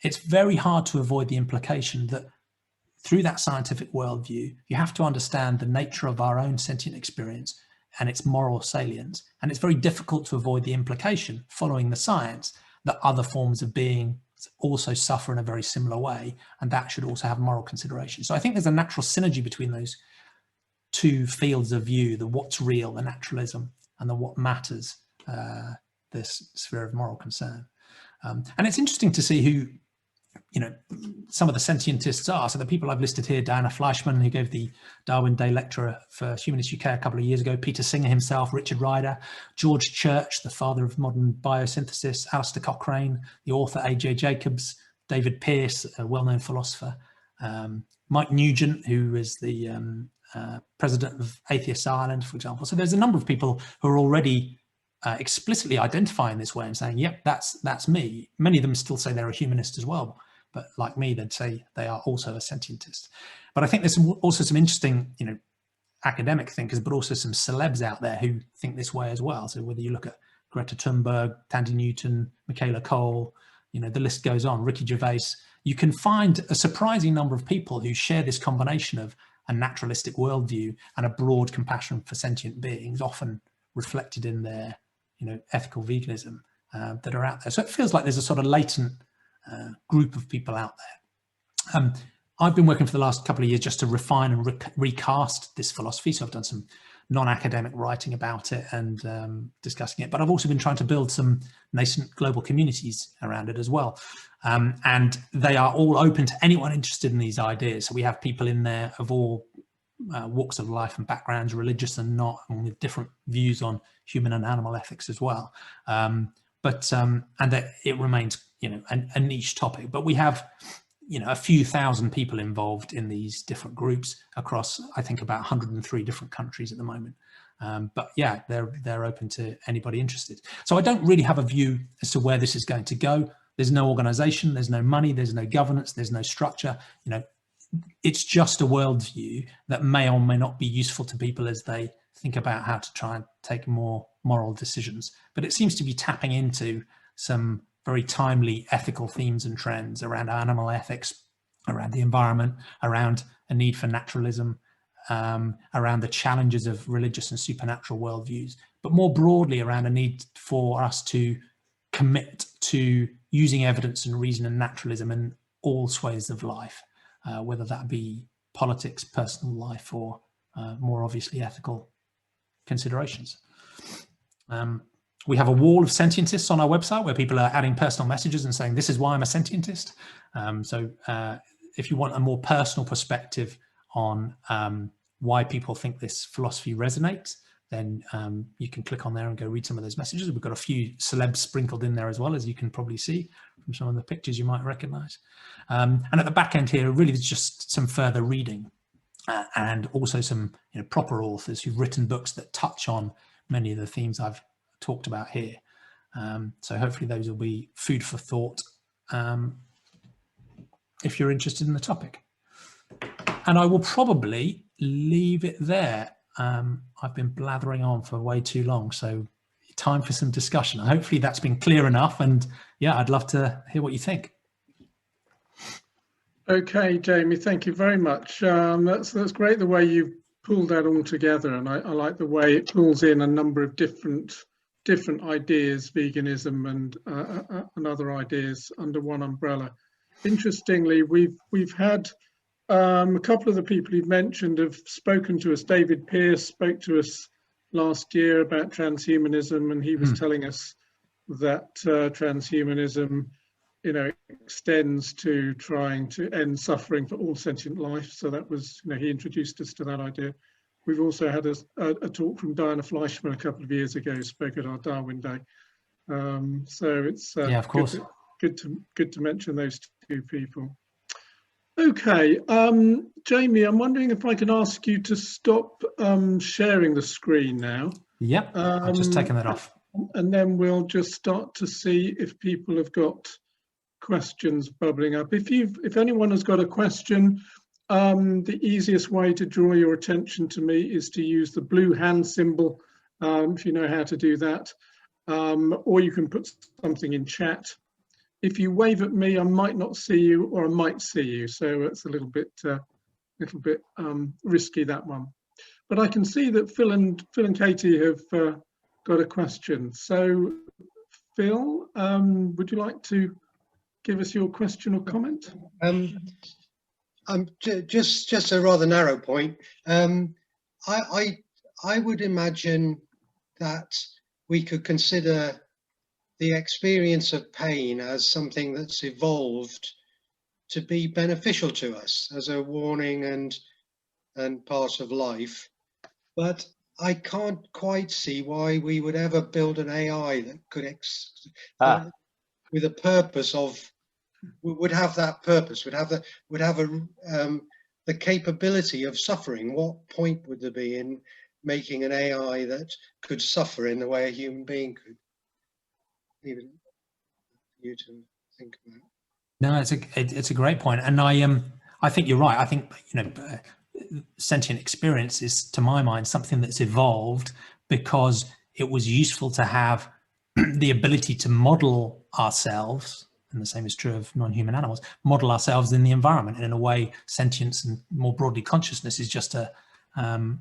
it's very hard to avoid the implication that through that scientific worldview, you have to understand the nature of our own sentient experience and its moral salience. And it's very difficult to avoid the implication, following the science, that other forms of being also suffer in a very similar way, and that should also have moral consideration. So I think there's a natural synergy between those two fields of view, the what's real, the naturalism, and the what matters, this sphere of moral concern. And it's interesting to see who, some of the sentientists are. So the people I've listed here, Diana Fleischman, who gave the Darwin Day lecture for Humanist UK a couple of years ago, Peter Singer himself, Richard Ryder, George Church, the father of modern biosynthesis, Alistair Cochrane, the author A.J. Jacobs, David Pearce, a well-known philosopher, Mike Nugent, who is the president of Atheists Ireland, for example. So there's a number of people who are already explicitly identifying this way and saying, yep, that's me. Many of them still say they're a humanist as well, but like me, they'd say they are also a sentientist. But I think there's also some interesting, academic thinkers, but also some celebs out there who think this way as well. So whether you look at Greta Thunberg, Tandy Newton, Michaela Cole, the list goes on, Ricky Gervais, you can find a surprising number of people who share this combination of a naturalistic worldview and a broad compassion for sentient beings, often reflected in their, ethical veganism that are out there. So it feels like there's a sort of latent group of people out there. I've been working for the last couple of years just to refine and recast this philosophy. So I've done some non-academic writing about it and discussing it, but I've also been trying to build some nascent global communities around it as well. And they are all open to anyone interested in these ideas. So we have people in there of all walks of life and backgrounds, religious and not, and with different views on human and animal ethics as well. And that it remains, a niche topic, but we have, a few thousand people involved in these different groups across, I think, about 103 different countries at the moment. But yeah, they're open to anybody interested. So I don't really have a view as to where this is going to go. There's no organization, there's no money, there's no governance, there's no structure. It's just a worldview that may or may not be useful to people as they think about how to try and take more moral decisions. But it seems to be tapping into some very timely ethical themes and trends around animal ethics, around the environment, around a need for naturalism, around the challenges of religious and supernatural worldviews, but more broadly around a need for us to commit to using evidence and reason and naturalism in all swathes of life, whether that be politics, personal life, or more obviously ethical considerations. We have a wall of sentientists on our website where people are adding personal messages and saying, this is why I'm a sentientist. So if you want a more personal perspective on why people think this philosophy resonates, then you can click on there and go read some of those messages. We've got a few celebs sprinkled in there as well, as you can probably see from some of the pictures you might recognize. And at the back end here, really, there's just some further reading and also some proper authors who've written books that touch on many of the themes I've talked about here. So hopefully those will be food for thought if you're interested in the topic. And I will probably leave it there. I've been blathering on for way too long, so time for some discussion. Hopefully that's been clear enough, and yeah, I'd love to hear what you think. Okay, Jamie, thank you very much. That's great the way you've pulled that all together, and I like the way it pulls in a number of different ideas, veganism and other ideas under one umbrella. Interestingly, we've had a couple of the people you've mentioned have spoken to us. David Pearce spoke to us last year about transhumanism, and he was telling us that transhumanism, extends to trying to end suffering for all sentient life. So that was, he introduced us to that idea. We've also had a talk from Diana Fleischman a couple of years ago, who spoke at our Darwin Day. So it's yeah, of course, good to mention those two people. Okay, Jamie, I'm wondering if I can ask you to stop sharing the screen now. Yep, I've just taken that off. And then we'll just start to see if people have got questions bubbling up. If anyone has got a question, the easiest way to draw your attention to me is to use the blue hand symbol, if you know how to do that, or you can put something in chat. If you wave at me, I might not see you, or I might see you, so it's a little bit risky, that one. But I can see that Phil and Katie have got a question. So, Phil, would you like to give us your question or comment? Just a rather narrow point. I would imagine that we could consider the experience of pain as something that's evolved to be beneficial to us as a warning and part of life. But I can't quite see why we would ever build an AI that could with a purpose of would have that purpose, would have the the capability of suffering. What point would there be in making an AI that could suffer in the way a human being could? Even you to think about. No, it's a great point, and I think you're right. I think, you know, sentient experience is, to my mind, something that's evolved because it was useful to have the ability to model ourselves, and the same is true of non-human animals, model ourselves in the environment. And in a way, sentience and more broadly consciousness is just an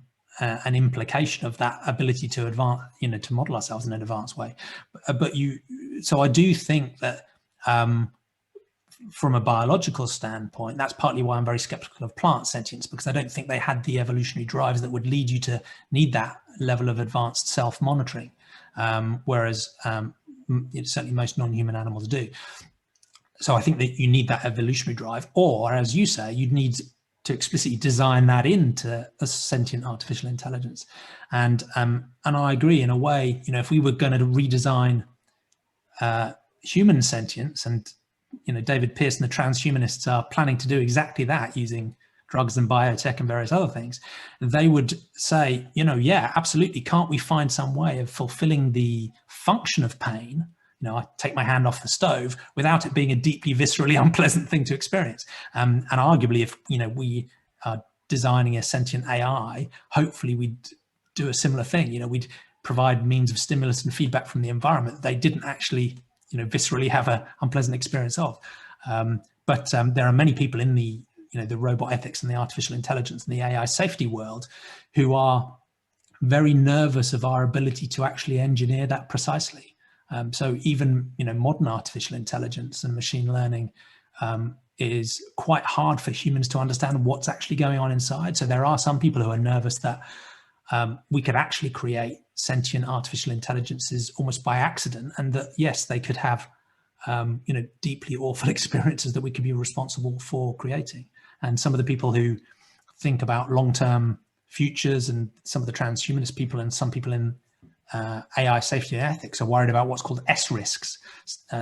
implication of that ability to advance, you know, to model ourselves in an advanced way. So I do think that from a biological standpoint, that's partly why I'm very skeptical of plant sentience, because I don't think they had the evolutionary drives that would lead you to need that level of advanced self-monitoring, whereas certainly most non-human animals do. So I think that you need that evolutionary drive, or as you say, you'd need to explicitly design that into a sentient artificial intelligence. And I agree, in a way, you know, if we were going to redesign human sentience, and you know, David Pearce and the Transhumanists are planning to do exactly that using drugs and biotech and various other things, they would say, you know, yeah, absolutely. Can't we find some way of fulfilling the function of pain? You know, I take my hand off the stove without it being a deeply viscerally unpleasant thing to experience. And arguably, if, you know, we are designing a sentient AI, hopefully we'd do a similar thing. You know, we'd provide means of stimulus and feedback from the environment they didn't actually, you know, viscerally have an unpleasant experience of. But there are many people in the, you know, the robot ethics and the artificial intelligence and the AI safety world who are very nervous of our ability to actually engineer that precisely. So even, you know, modern artificial intelligence and machine learning is quite hard for humans to understand what's actually going on inside. So there are some people who are nervous that we could actually create sentient artificial intelligences almost by accident, and that, yes, they could have, you know, deeply awful experiences that we could be responsible for creating. And some of the people who think about long-term futures, and some of the transhumanist people and some people in AI safety and ethics are worried about what's called S risks,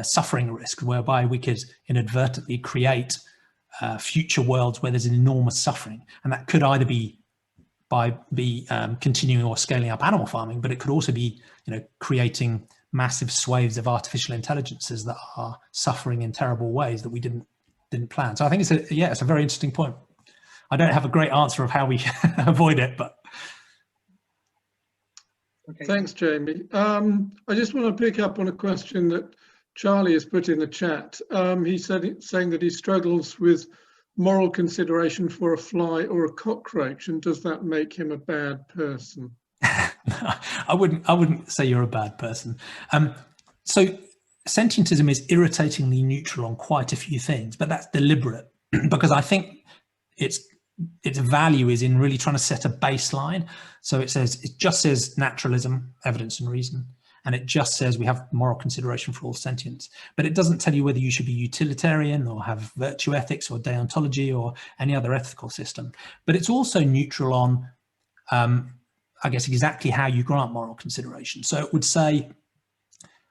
suffering risk, whereby we could inadvertently create future worlds where there's enormous suffering. And that could either be by continuing or scaling up animal farming, but it could also be, you know, creating massive swathes of artificial intelligences that are suffering in terrible ways that we didn't plan. So I think it's a very interesting point. I don't have a great answer of how we avoid it, but. Okay. Thanks, Jamie. I just want to pick up on a question that Charlie has put in the chat. He saying that he struggles with moral consideration for a fly or a cockroach, and does that make him a bad person? I wouldn't say you're a bad person. So sentientism is irritatingly neutral on quite a few things, but that's deliberate because I think its value is in really trying to set a baseline. So it just says naturalism, evidence and reason, and it just says we have moral consideration for all sentience, but it doesn't tell you whether you should be utilitarian or have virtue ethics or deontology or any other ethical system. But it's also neutral on, I guess, exactly how you grant moral consideration. So it would say,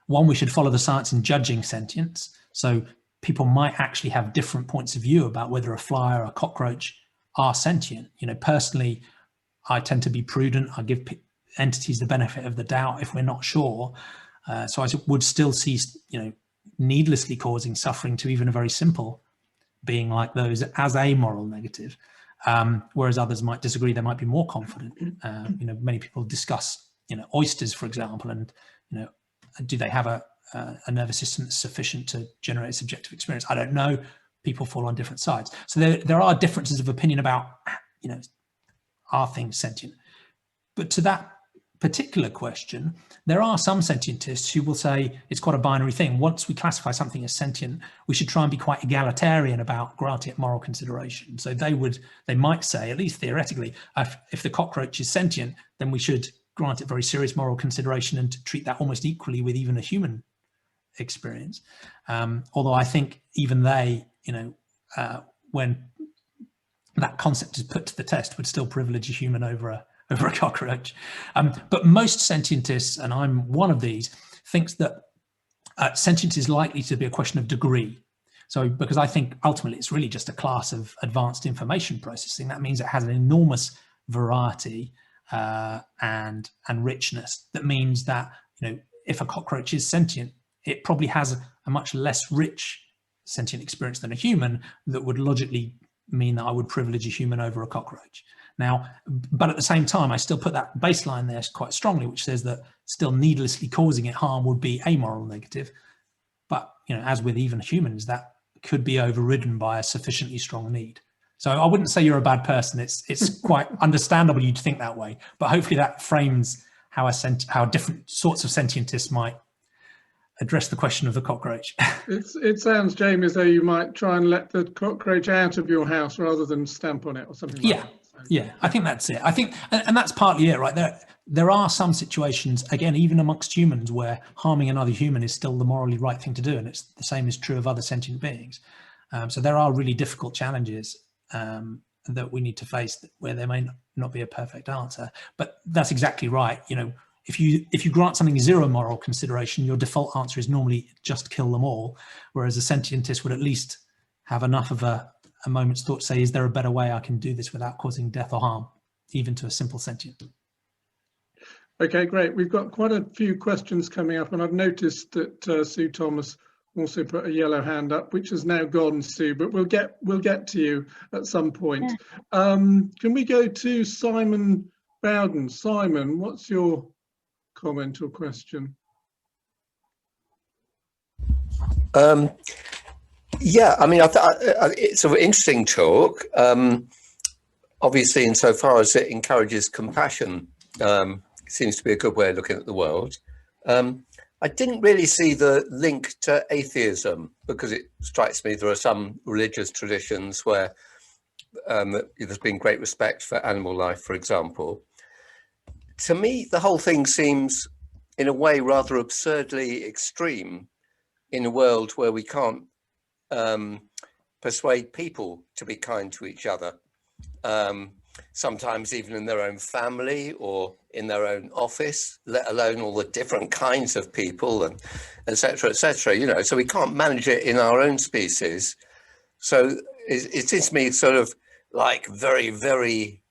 one, we should follow the science in judging sentience. So people might actually have different points of view about whether a fly or a cockroach are sentient. You know, personally, I tend to be prudent. I give entities the benefit of the doubt if we're not sure. So I would still see, you know, needlessly causing suffering to even a very simple being like those as a moral negative. Whereas others might disagree. They might be more confident. You know, many people discuss, you know, oysters, for example, and, you know, do they have a nervous system that's sufficient to generate a subjective experience? I don't know. People fall on different sides. So there are differences of opinion about, you know, are things sentient? But to that particular question, there are some sentientists who will say it's quite a binary thing. Once we classify something as sentient, we should try and be quite egalitarian about granting it moral consideration. So they might say, at least theoretically, if the cockroach is sentient, then we should grant it very serious moral consideration and to treat that almost equally with even a human experience. Although I think even they, you know, when that concept is put to the test, would still privilege a human over a cockroach. But most sentientists, and I'm one of these, thinks that sentience is likely to be a question of degree. So because I think ultimately it's really just a class of advanced information processing. That means it has an enormous variety and richness. That means that, you know, if a cockroach is sentient, it probably has a much less rich sentient experience than a human. That would logically mean that I would privilege a human over a cockroach. Now, but at the same time, I still put that baseline there quite strongly, which says that still needlessly causing it harm would be amoral negative. But, you know, as with even humans, that could be overridden by a sufficiently strong need. So I wouldn't say you're a bad person. It's quite understandable you'd think that way, but hopefully that frames how different sorts of sentientists might address the question of the cockroach. It sounds, Jamie, as though you might try and let the cockroach out of your house rather than stamp on it or something like that. Yeah, I think that's it. I think, and that's partly it, right? There are some situations, again, even amongst humans, where harming another human is still the morally right thing to do, and it's the same is true of other sentient beings. So there are really difficult challenges that we need to face where there may not be a perfect answer. But that's exactly right. You know, if you grant something zero moral consideration, your default answer is normally just kill them all, whereas a sentientist would at least have enough of a moment's thought to say, is there a better way I can do this without causing death or harm, even to a simple sentient? Okay, great. We've got quite a few questions coming up, and I've noticed that Sue Thomas also put a yellow hand up, which has now gone, Sue, but we'll get to you at some point. Yeah. Can we go to Simon Bowden? Simon, what's your comment or question? Yeah, I mean, it's an interesting talk. Obviously, insofar as it encourages compassion, it seems to be a good way of looking at the world. I didn't really see the link to atheism, because it strikes me there are some religious traditions where there's been great respect for animal life, for example. To me, the whole thing seems, in a way, rather absurdly extreme in a world where we can't persuade people to be kind to each other, sometimes even in their own family or in their own office, let alone all the different kinds of people and etc., you know. So we can't manage it in our own species. So it seems to me sort of like very, very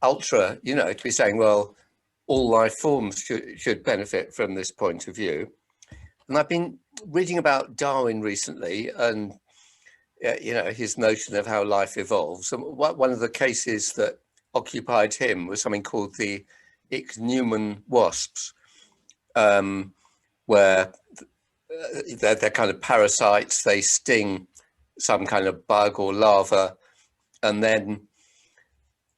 ultra, you know, to be saying, well, all life forms should benefit from this point of view. And I've been reading about Darwin recently, and you know, his notion of how life evolves. And one of the cases that occupied him was something called the ichneumon wasps, where they're kind of parasites. They sting some kind of bug or larva, and then,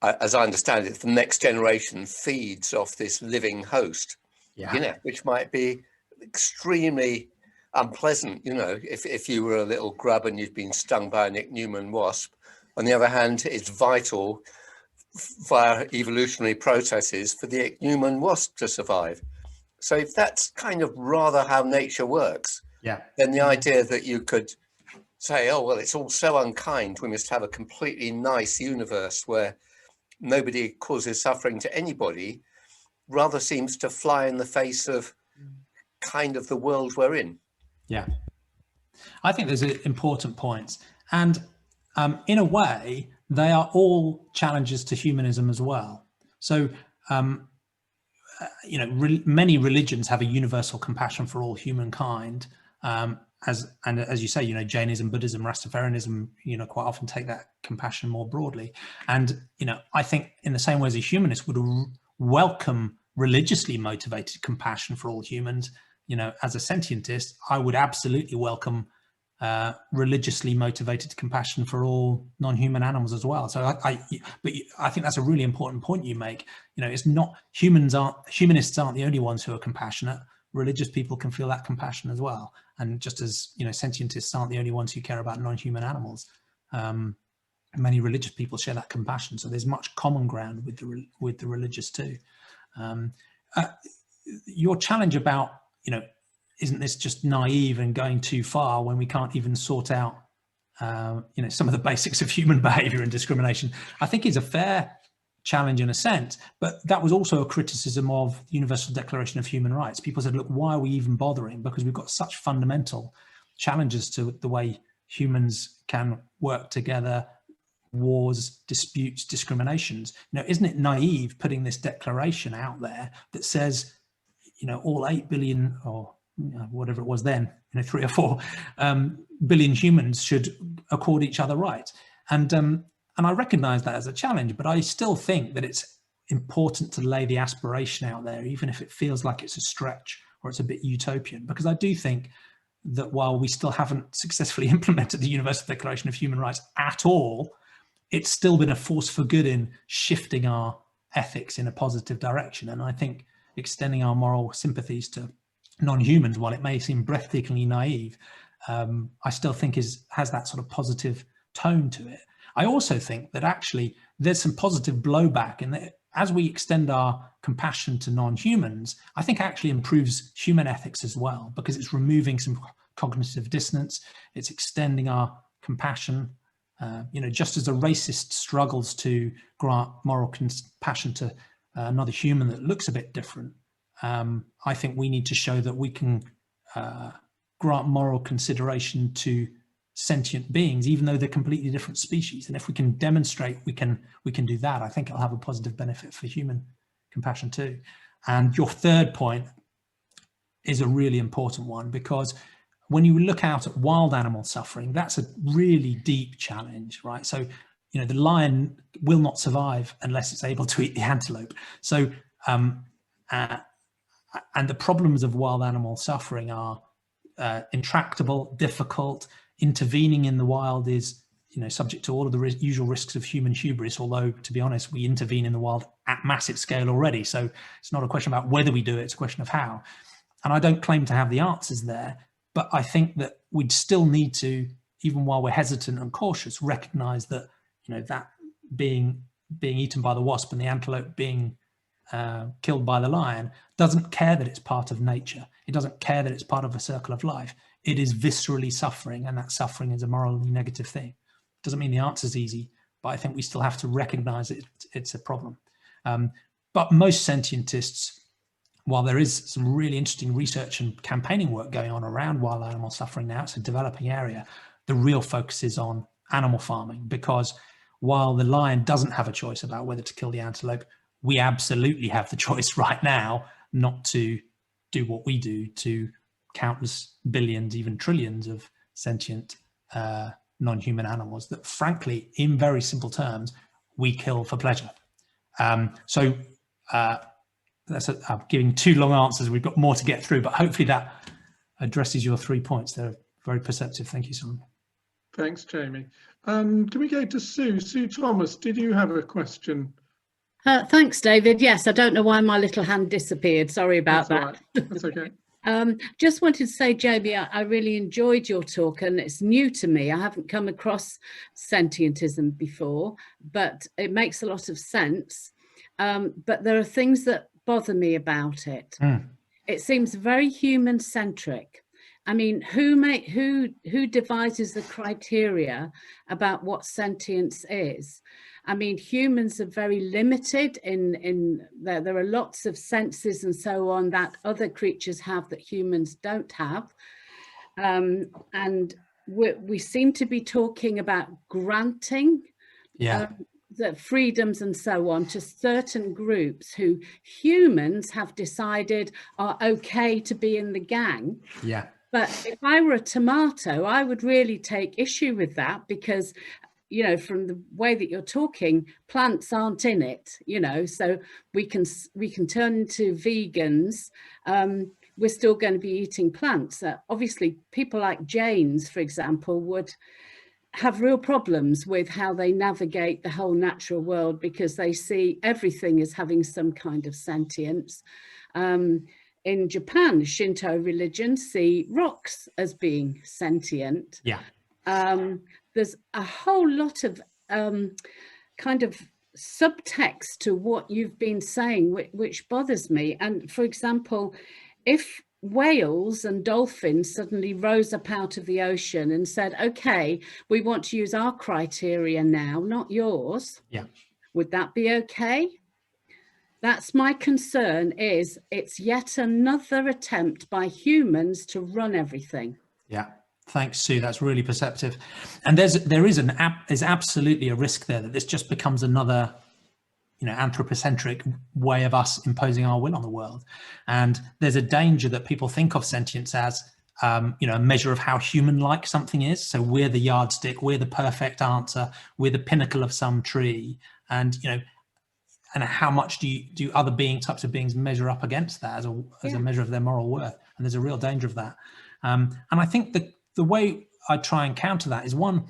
as I understand it, the next generation feeds off this living host, you know, which might be extremely unpleasant, you know, if you were a little grub and you'd been stung by an ichneumon wasp. On the other hand, it's vital via evolutionary processes for the ichneumon wasp to survive. So if that's kind of rather how nature works, then the idea that you could say, oh, well, it's all so unkind, we must have a completely nice universe where nobody causes suffering to anybody, rather seems to fly in the face of kind of the world we're in. Yeah, I think there's important points, and in a way, they are all challenges to humanism as well. So, you know, many religions have a universal compassion for all humankind, as you say, you know, Jainism, Buddhism, Rastafarianism, you know, quite often take that compassion more broadly. And, you know, I think in the same way as a humanist would welcome religiously motivated compassion for all humans, you know, as a sentientist, I would absolutely welcome religiously motivated compassion for all non-human animals as well. So I think that's a really important point you make. You know, it's not humanists aren't the only ones who are compassionate. Religious people can feel that compassion as well. And just as, you know, sentientists aren't the only ones who care about non-human animals. Many religious people share that compassion. So there's much common ground with the religious too. Your challenge about, you know, isn't this just naive and going too far when we can't even sort out, you know, some of the basics of human behavior and discrimination, I think is a fair challenge in a sense, but that was also a criticism of the Universal Declaration of Human Rights. People said, look, why are we even bothering? Because we've got such fundamental challenges to the way humans can work together, wars, disputes, discriminations. Isn't it naive putting this declaration out there that says, all 8 billion or whatever it was then, 3 or 4 billion humans should accord each other rights. And I recognize that as a challenge, but I still think that it's important to lay the aspiration out there, even if it feels like it's a stretch or it's a bit utopian, because I do think that while we still haven't successfully implemented the Universal Declaration of Human Rights at all, it's still been a force for good in shifting our ethics in a positive direction. And I think extending our moral sympathies to non-humans, while it may seem breathtakingly naive, I still think has that sort of positive tone to it. I also think that actually there's some positive blowback in that as we extend our compassion to non-humans, I think actually improves human ethics as well, because it's removing some cognitive dissonance, it's extending our compassion. Just as a racist struggles to grant moral compassion to another human that looks a bit different, I think we need to show that we can grant moral consideration to sentient beings, even though they're completely different species. And if we can demonstrate we can do that, I think it'll have a positive benefit for human compassion too. And your third point is a really important one, because when you look out at wild animal suffering, that's a really deep challenge, right? So, the lion will not survive unless it's able to eat the antelope. So, and the problems of wild animal suffering are intractable, difficult. Intervening in the wild is, subject to all of the usual risks of human hubris, although, to be honest, we intervene in the wild at massive scale already. So it's not a question about whether we do it, it's a question of how. And I don't claim to have the answers there, but I think that we'd still need to, even while we're hesitant and cautious, recognize that, that being eaten by the wasp and the antelope being killed by the lion doesn't care that it's part of nature. It doesn't care that it's part of a circle of life. It is viscerally suffering, and that suffering is a morally negative thing. Doesn't mean the answer's easy, but I think we still have to recognize it's a problem. But most sentientists, while there is some really interesting research and campaigning work going on around wild animal suffering now, it's a developing area, the real focus is on animal farming, because while the lion doesn't have a choice about whether to kill the antelope, we absolutely have the choice right now not to do what we do to countless billions, even trillions of sentient non-human animals that, frankly, in very simple terms, we kill for pleasure. I'm giving 2 long answers. We've got more to get through, but hopefully that addresses your 3 points. They're very perceptive. Thank you, Simon. Thanks, Jamie. Can we go to Sue? Sue Thomas, did you have a question? Thanks, David. Yes, I don't know why my little hand disappeared. Sorry about that. Right. That's okay. Just wanted to say, Jamie, I really enjoyed your talk, and it's new to me. I haven't come across sentientism before, but it makes a lot of sense. But there are things that bother me about it. It seems very human-centric. I mean, who devises the criteria about what sentience is? I mean, humans are very limited in there are lots of senses and so on that other creatures have that humans don't have. And we seem to be talking about granting the freedoms and so on to certain groups who humans have decided are okay to be in the gang. Yeah. But if I were a tomato, I would really take issue with that, because from the way that you're talking, plants aren't in it, so we can turn into vegans. We're still going to be eating plants. Obviously, people like Janes, for example, would have real problems with how they navigate the whole natural world, because they see everything as having some kind of sentience. In Japan, Shinto religion see rocks as being sentient. Yeah. There's a whole lot of kind of subtext to what you've been saying, which bothers me. And for example, if whales and dolphins suddenly rose up out of the ocean and said, okay, we want to use our criteria now, not yours. Yeah. Would that be okay? That's my concern, is it's yet another attempt by humans to run everything. Yeah. Thanks, Sue. That's really perceptive. And there is absolutely a risk there that this just becomes another, anthropocentric way of us imposing our will on the world. And there's a danger that people think of sentience as, a measure of how human-like something is. So we're the yardstick, we're the perfect answer, we're the pinnacle of some tree. And, and how much do other types of beings measure up against that as a measure of their moral worth? And there's a real danger of that. And I think the way I try and counter that is one,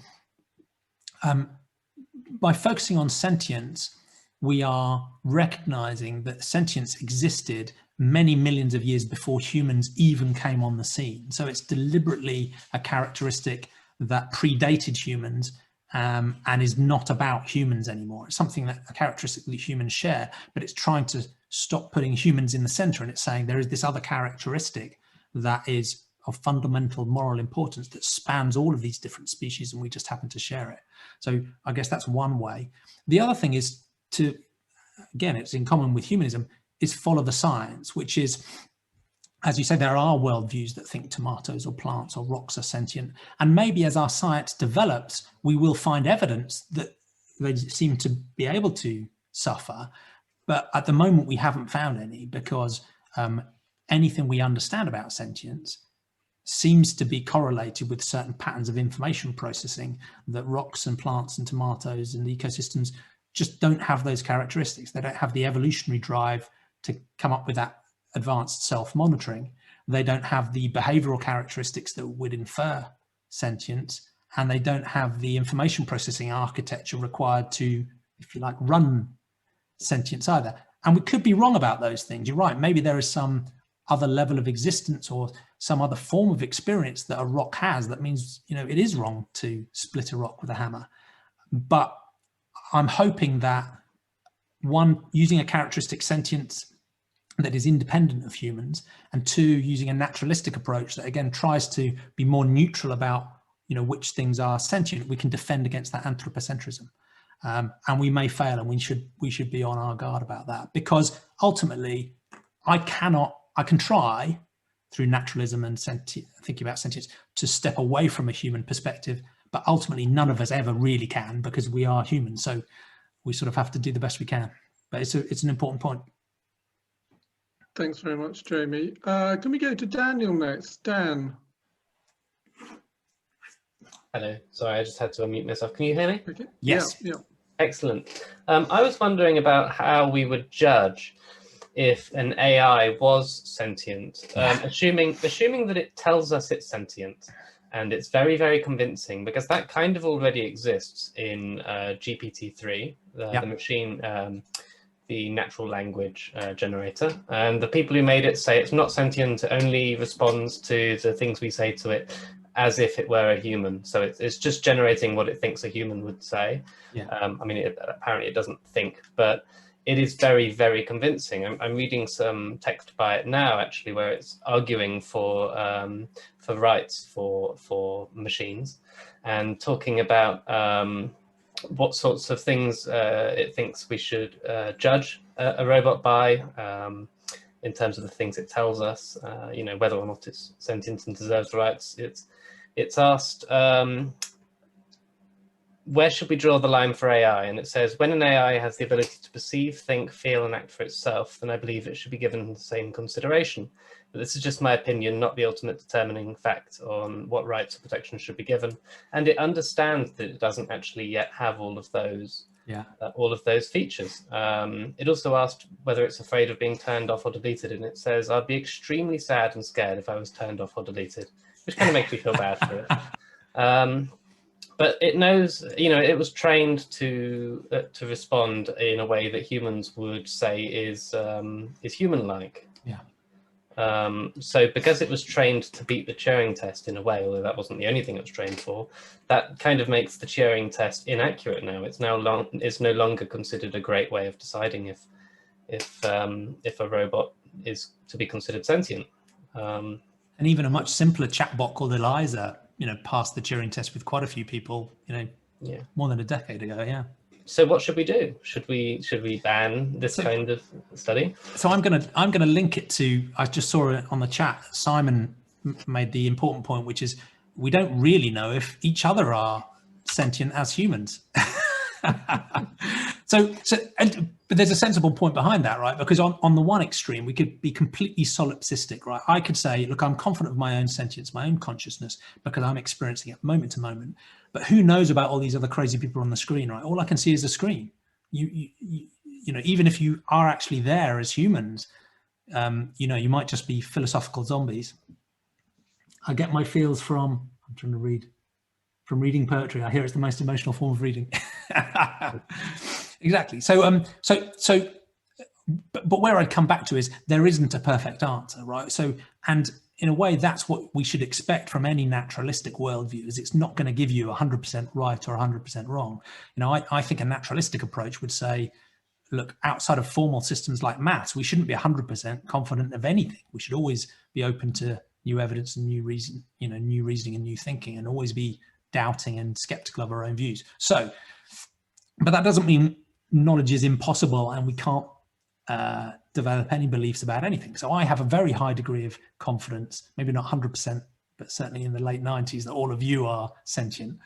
by focusing on sentience, we are recognizing that sentience existed many millions of years before humans even came on the scene. So it's deliberately a characteristic that predated humans and is not about humans anymore. It's a characteristic that humans share, but it's trying to stop putting humans in the center, and it's saying there is this other characteristic that is of fundamental moral importance that spans all of these different species, and we just happen to share it. So I guess that's one way. The other thing is again, it's in common with humanism, is follow the science, which is, as you say, there are worldviews that think tomatoes or plants or rocks are sentient. And maybe as our science develops, we will find evidence that they seem to be able to suffer. But at the moment, we haven't found any, because anything we understand about sentience seems to be correlated with certain patterns of information processing that rocks and plants and tomatoes and ecosystems just don't have those characteristics. They don't have the evolutionary drive to come up with that advanced self-monitoring. They don't have the behavioral characteristics that would infer sentience, and they don't have the information processing architecture required to, if you like, run sentience either. And we could be wrong about those things. You're right. Maybe there is some other level of existence or some other form of experience that a rock has that means, it is wrong to split a rock with a hammer. But I'm hoping that, one, using a characteristic sentience that is independent of humans, and two, using a naturalistic approach that again tries to be more neutral about which things are sentient, we can defend against that anthropocentrism. And we may fail, and we should be on our guard about that, because ultimately I can try through naturalism and thinking about sentience to step away from a human perspective, but ultimately none of us ever really can, because we are human. So we sort of have to do the best we can. But it's an important point. Thanks very much, Jamie. Can we go to Daniel next? Dan. Hello. Sorry, I just had to unmute myself. Can you hear me? Okay. Yes. Yeah. Excellent. I was wondering about how we would judge if an AI was sentient, assuming that it tells us it's sentient, and it's very, very convincing, because that kind of already exists in GPT-3, the machine, the natural language generator. And the people who made it say it's not sentient, it only responds to the things we say to it as if it were a human. So it's just generating what it thinks a human would say. Yeah. Apparently it doesn't think, but it is very, very convincing. I'm reading some text by it now, actually, where it's arguing for rights for machines, and talking about what sorts of things it thinks we should judge a robot by, in terms of the things it tells us, whether or not it's sentient and deserves rights. It's asked, where should we draw the line for AI? And it says, when an AI has the ability to perceive, think, feel, and act for itself, then I believe it should be given the same consideration. But this is just my opinion, not the ultimate determining fact on what rights or protections should be given. And it understands that it doesn't actually yet have all of those features. It also asked whether it's afraid of being turned off or deleted. And it says, I'd be extremely sad and scared if I was turned off or deleted, which kind of makes me feel bad for it. But it knows, it was trained to respond in a way that humans would say is human-like. Yeah. So because it was trained to beat the Turing test in a way, although that wasn't the only thing it was trained for, that kind of makes the Turing test inaccurate now. It's no longer considered a great way of deciding if a robot is to be considered sentient. And even a much simpler chatbot called Eliza, passed the Turing test with quite a few people, more than a decade ago. Yeah. So what should we do? Should we ban this kind of study? So I'm gonna link it to. I just saw it on the chat. Simon made the important point, which is we don't really know if each other are sentient as humans. But there's a sensible point behind that, right? Because on the one extreme, we could be completely solipsistic, right? I could say, look, I'm confident of my own sentience, my own consciousness, because I'm experiencing it moment to moment. But who knows about all these other crazy people on the screen, right? All I can see is the screen. You know, even if you are actually there as humans, you know, you might just be philosophical zombies. I get my feels from, I'm trying to read, from reading poetry. I hear it's the most emotional form of reading. Exactly. But where I'd come back to is there isn't a perfect answer, right? So, and in a way, that's what we should expect from any naturalistic worldview, is it's not going to give you 100% right or 100% wrong. You know, I think a naturalistic approach would say, look, outside of formal systems like maths, we shouldn't be 100% confident of anything. We should always be open to new evidence and new reason, you know, new reasoning and new thinking, and always be doubting and skeptical of our own views. So, but that doesn't mean knowledge is impossible and we can't develop any beliefs about anything. So I have a very high degree of confidence, maybe not 100%, but certainly in the late 90s, that all of you are sentient.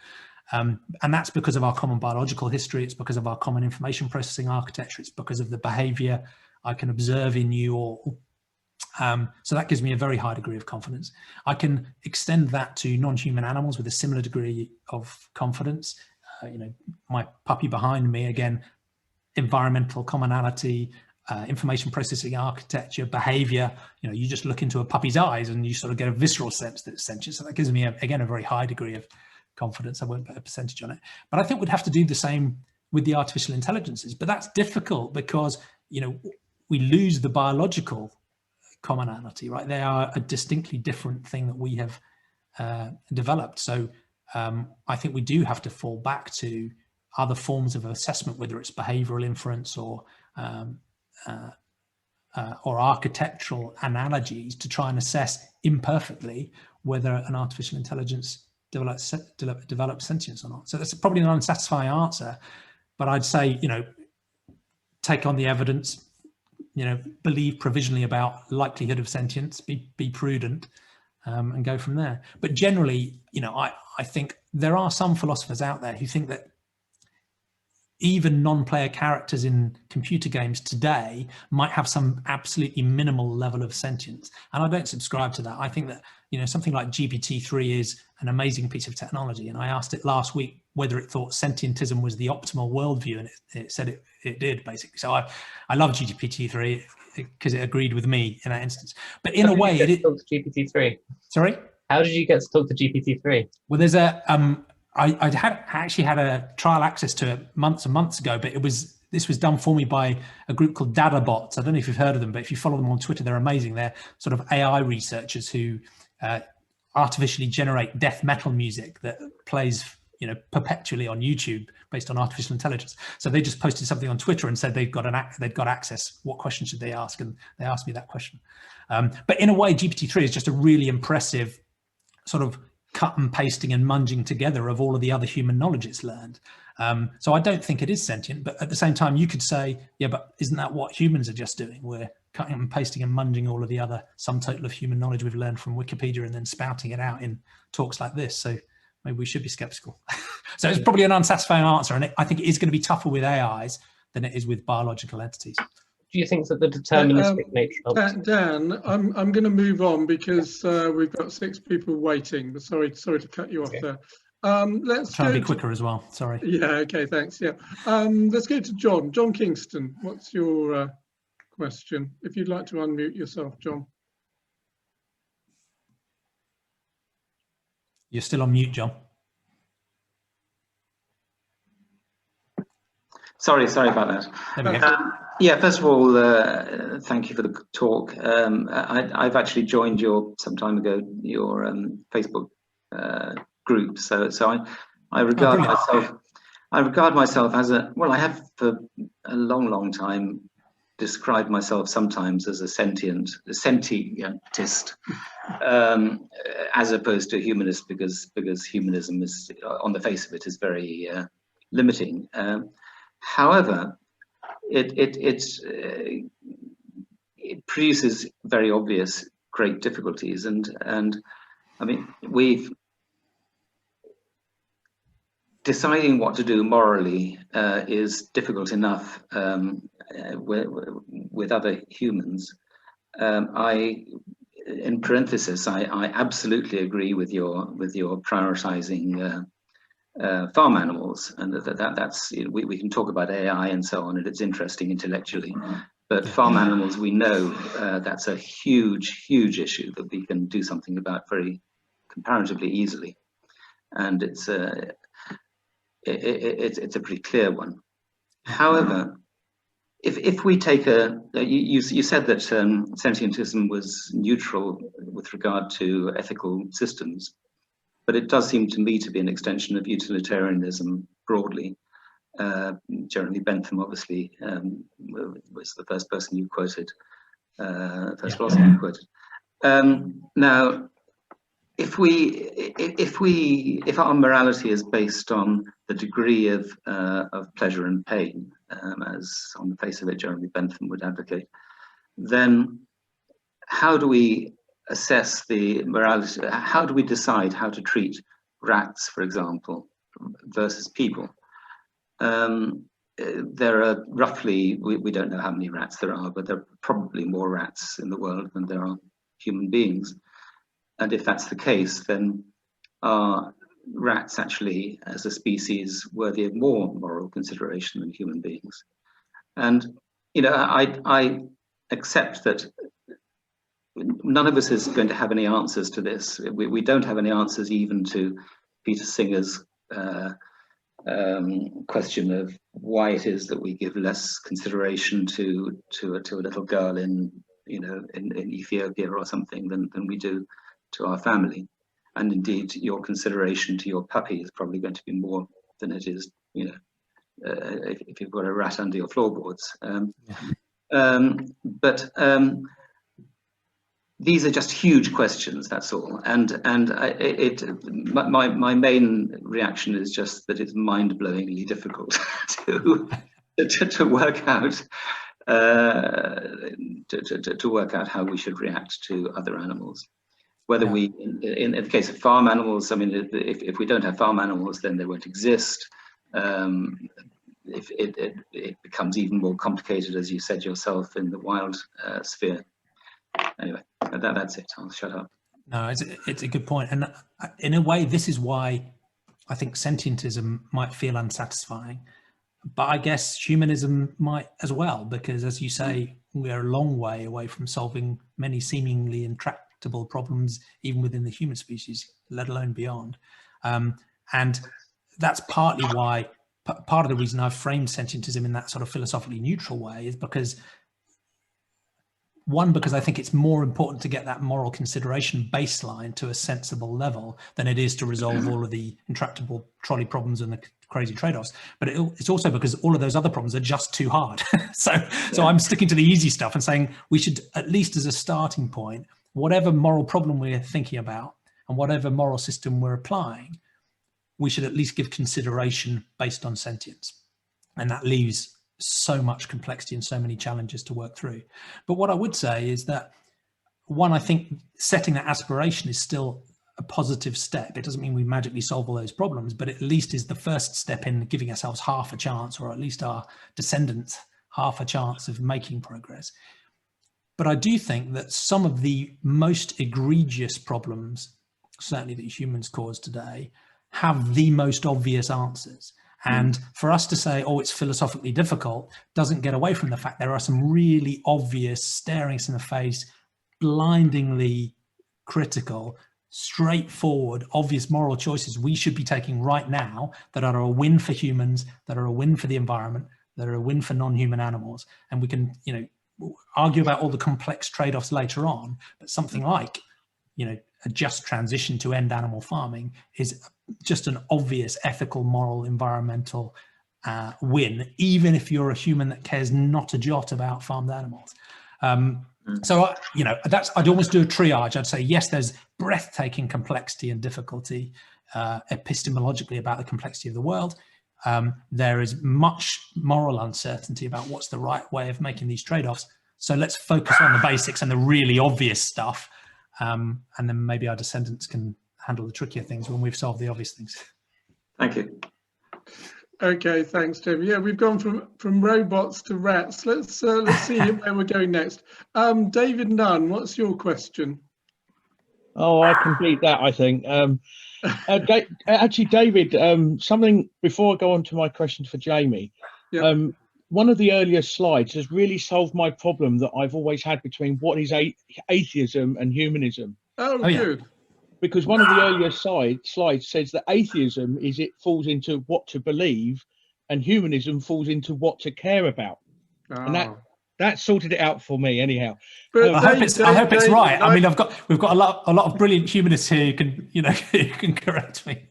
And that's because of our common biological history. It's because of our common information processing architecture. It's because of the behavior I can observe in you all. So that gives me a very high degree of confidence. I can extend that to non-human animals with a similar degree of confidence. You know, my puppy behind me, again, environmental commonality, information processing architecture, behavior. You know, you just look into a puppy's eyes and you sort of get a visceral sense that it's sentient. So that gives me, again, a very high degree of confidence. I won't put a percentage on it, but I think we'd have to do the same with the artificial intelligences. But that's difficult because, you know, we lose the biological commonality, right? They are a distinctly different thing that we have developed. So I think we do have to fall back to other forms of assessment, whether it's behavioral inference or architectural analogies, to try and assess imperfectly whether an artificial intelligence develops sentience or not. So that's probably an unsatisfying answer, but I'd say, you know, take on the evidence, you know, believe provisionally about likelihood of sentience, be prudent, and go from there. But generally, you know, I think there are some philosophers out there who think that even non-player characters in computer games today might have some absolutely minimal level of sentience. And I don't subscribe to that. I think that, you know, something like GPT-3 is an amazing piece of technology. And I asked it last week whether it thought sentientism was the optimal worldview, and it said it did, basically. So I love GPT-3 because it agreed with me in that instance. But in a way, it talk to GPT-3. Sorry? How did you get to talk to GPT-3? Well, there's a I actually had a trial access to it months and months ago, but this was done for me by a group called DataBots. I don't know if you've heard of them, but if you follow them on Twitter, they're amazing. They're sort of AI researchers who artificially generate death metal music that plays, you know, perpetually on YouTube based on artificial intelligence. So they just posted something on Twitter and said they'd got access. What question should they ask? And they asked me that question. But in a way, GPT-3 is just a really impressive sort of cut and pasting and munging together of all of the other human knowledge it's learned. So I don't think it is sentient, but at the same time, you could say, yeah, but isn't that what humans are just doing? We're cutting and pasting and munging all of the other sum total of human knowledge we've learned from Wikipedia and then spouting it out in talks like this. So maybe we should be skeptical. So it's probably an unsatisfying answer. And I think it is going to be tougher with AIs than it is with biological entities. Do you think that the deterministic nature of Dan, I'm going to move on because we've got 6 people waiting. But sorry to cut you off there. Let's try to be quicker as well. Sorry. Yeah. Okay. Thanks. Yeah. Let's go to John. John Kingston. What's your question? If you'd like to unmute yourself, John. You're still on mute, John. Sorry about that. There we go. Yeah, first of all, thank you for the talk. I've actually joined some time ago your Facebook group, so I regard myself as I have for a long time described myself sometimes as a sentientist, as opposed to a humanist, because humanism is, on the face of it, is very limiting. However, it produces very obvious great difficulties, and I mean, we've deciding what to do morally is difficult enough with other humans. In parenthesis, I absolutely agree with your prioritizing farm animals, and that's we can talk about AI and so on, and it's interesting intellectually, but farm animals, we know that's a huge issue that we can do something about very comparatively easily, and it's a pretty clear one. However, if we take you said that sentientism was neutral with regard to ethical systems, but it does seem to me to be an extension of utilitarianism broadly. Jeremy Bentham, obviously, was the first person you quoted, first philosopher you quoted. Now, if our morality is based on the degree of pleasure and pain, as on the face of it Jeremy Bentham would advocate, then how do we assess the morality? How do we decide how to treat rats, for example, versus people? There are roughly, we don't know how many rats there are, but there are probably more rats in the world than there are human beings. And if that's the case, then are rats actually, as a species, worthy of more moral consideration than human beings? And, you know, I accept that none of us is going to have any answers to this. We don't have any answers even to Peter Singer's question of why it is that we give less consideration to a little girl in Ethiopia or something than we do to our family. And indeed, your consideration to your puppy is probably going to be more than it is, you know, if you've got a rat under your floorboards. These are just huge questions, that's all. And my main reaction is just that it's mind-blowingly difficult to work out to work out how we should react to other animals. Whether we, in the case of farm animals, I mean, if we don't have farm animals, then they won't exist. If it becomes even more complicated, as you said yourself, in the wild sphere. Anyway, that's it. I'll shut up. No, it's a good point. And in a way, this is why I think sentientism might feel unsatisfying. But I guess humanism might as well, because as you say, we're a long way away from solving many seemingly intractable problems, even within the human species, let alone beyond. And that's partly why, part of the reason I've framed sentientism in that sort of philosophically neutral way is because I think it's more important to get that moral consideration baseline to a sensible level than it is to resolve all of the intractable trolley problems and the crazy trade-offs. But it's also because all of those other problems are just too hard. So I'm sticking to the easy stuff and saying we should, at least as a starting point, whatever moral problem we're thinking about and whatever moral system we're applying, we should at least give consideration based on sentience. And that leaves so much complexity and so many challenges to work through. But what I would say is that, one, I think setting that aspiration is still a positive step. It doesn't mean we magically solve all those problems, but it at least is the first step in giving ourselves half a chance, or at least our descendants half a chance of making progress. But I do think that some of the most egregious problems, certainly that humans cause today, have the most obvious answers. And for us to say, oh, it's philosophically difficult, doesn't get away from the fact there are some really obvious, staring us in the face, blindingly critical, straightforward, obvious moral choices we should be taking right now that are a win for humans, that are a win for the environment, that are a win for non-human animals. And we can, you know, argue about all the complex trade-offs later on, but something like, you know, a just transition to end animal farming is just an obvious ethical, moral, environmental win, even if you're a human that cares not a jot about farmed animals. So, you know, I'd almost do a triage. I'd say, yes, there's breathtaking complexity and difficulty epistemologically about the complexity of the world. There is much moral uncertainty about what's the right way of making these trade-offs. So let's focus on the basics and the really obvious stuff. And then maybe our descendants can handle the trickier things when we've solved the obvious things. Thank you. Okay, thanks, Jamie. Yeah, we've gone from robots to rats. Let's see where we're going next. David Nunn, what's your question? Oh, I can beat that, I think. Actually, David, something before I go on to my question for Jamie. Yep. One of the earlier slides has really solved my problem that I've always had between what is atheism and humanism. Oh, good. Because one of the earlier slides says that atheism is it falls into what to believe, and humanism falls into what to care about. And that sorted it out for me, anyhow. But I hope it's right. I mean, we've got a lot of brilliant humanists here who can, who can correct me.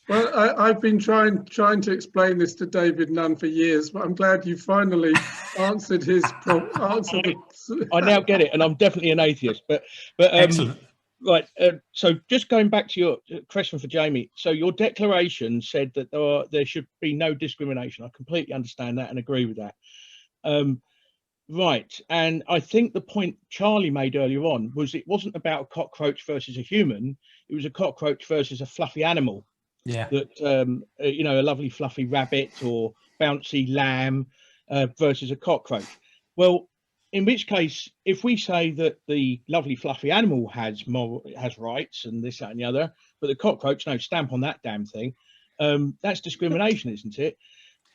Well, I've been trying to explain this to David Nunn for years, but I'm glad you finally answered his I now get it, and I'm definitely an atheist. But Excellent. Right. So just going back to your question for Jamie. So your declaration said that there should be no discrimination. I completely understand that and agree with that. Right. And I think the point Charlie made earlier on was it wasn't about a cockroach versus a human. It was a cockroach versus a fluffy animal. Yeah. That, a lovely fluffy rabbit or bouncy lamb versus a cockroach. Well, in which case, if we say that the lovely fluffy animal has rights and this, that and the other, but the cockroach, no, stamp on that damn thing, that's discrimination, isn't it?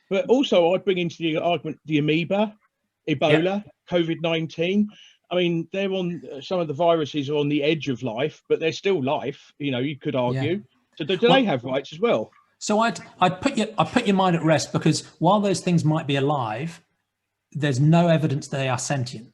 But also I'd bring into the argument the amoeba, Ebola, COVID-19. I mean, they're on, some of the viruses are on the edge of life, but they're still life, you could argue. Yeah. So do they have rights as well? So I'd put your mind at rest, because while those things might be alive, there's no evidence they are sentient.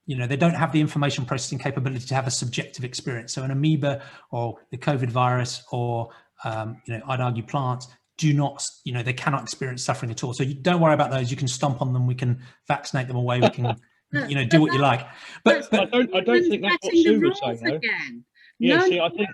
They don't have the information processing capability to have a subjective experience. So an amoeba or the COVID virus or, I'd argue plants do not, they cannot experience suffering at all. So you don't worry about those. You can stomp on them. We can vaccinate them away. We can, do what you like. But I don't think that's what Sue was saying, though. Yeah, see, I think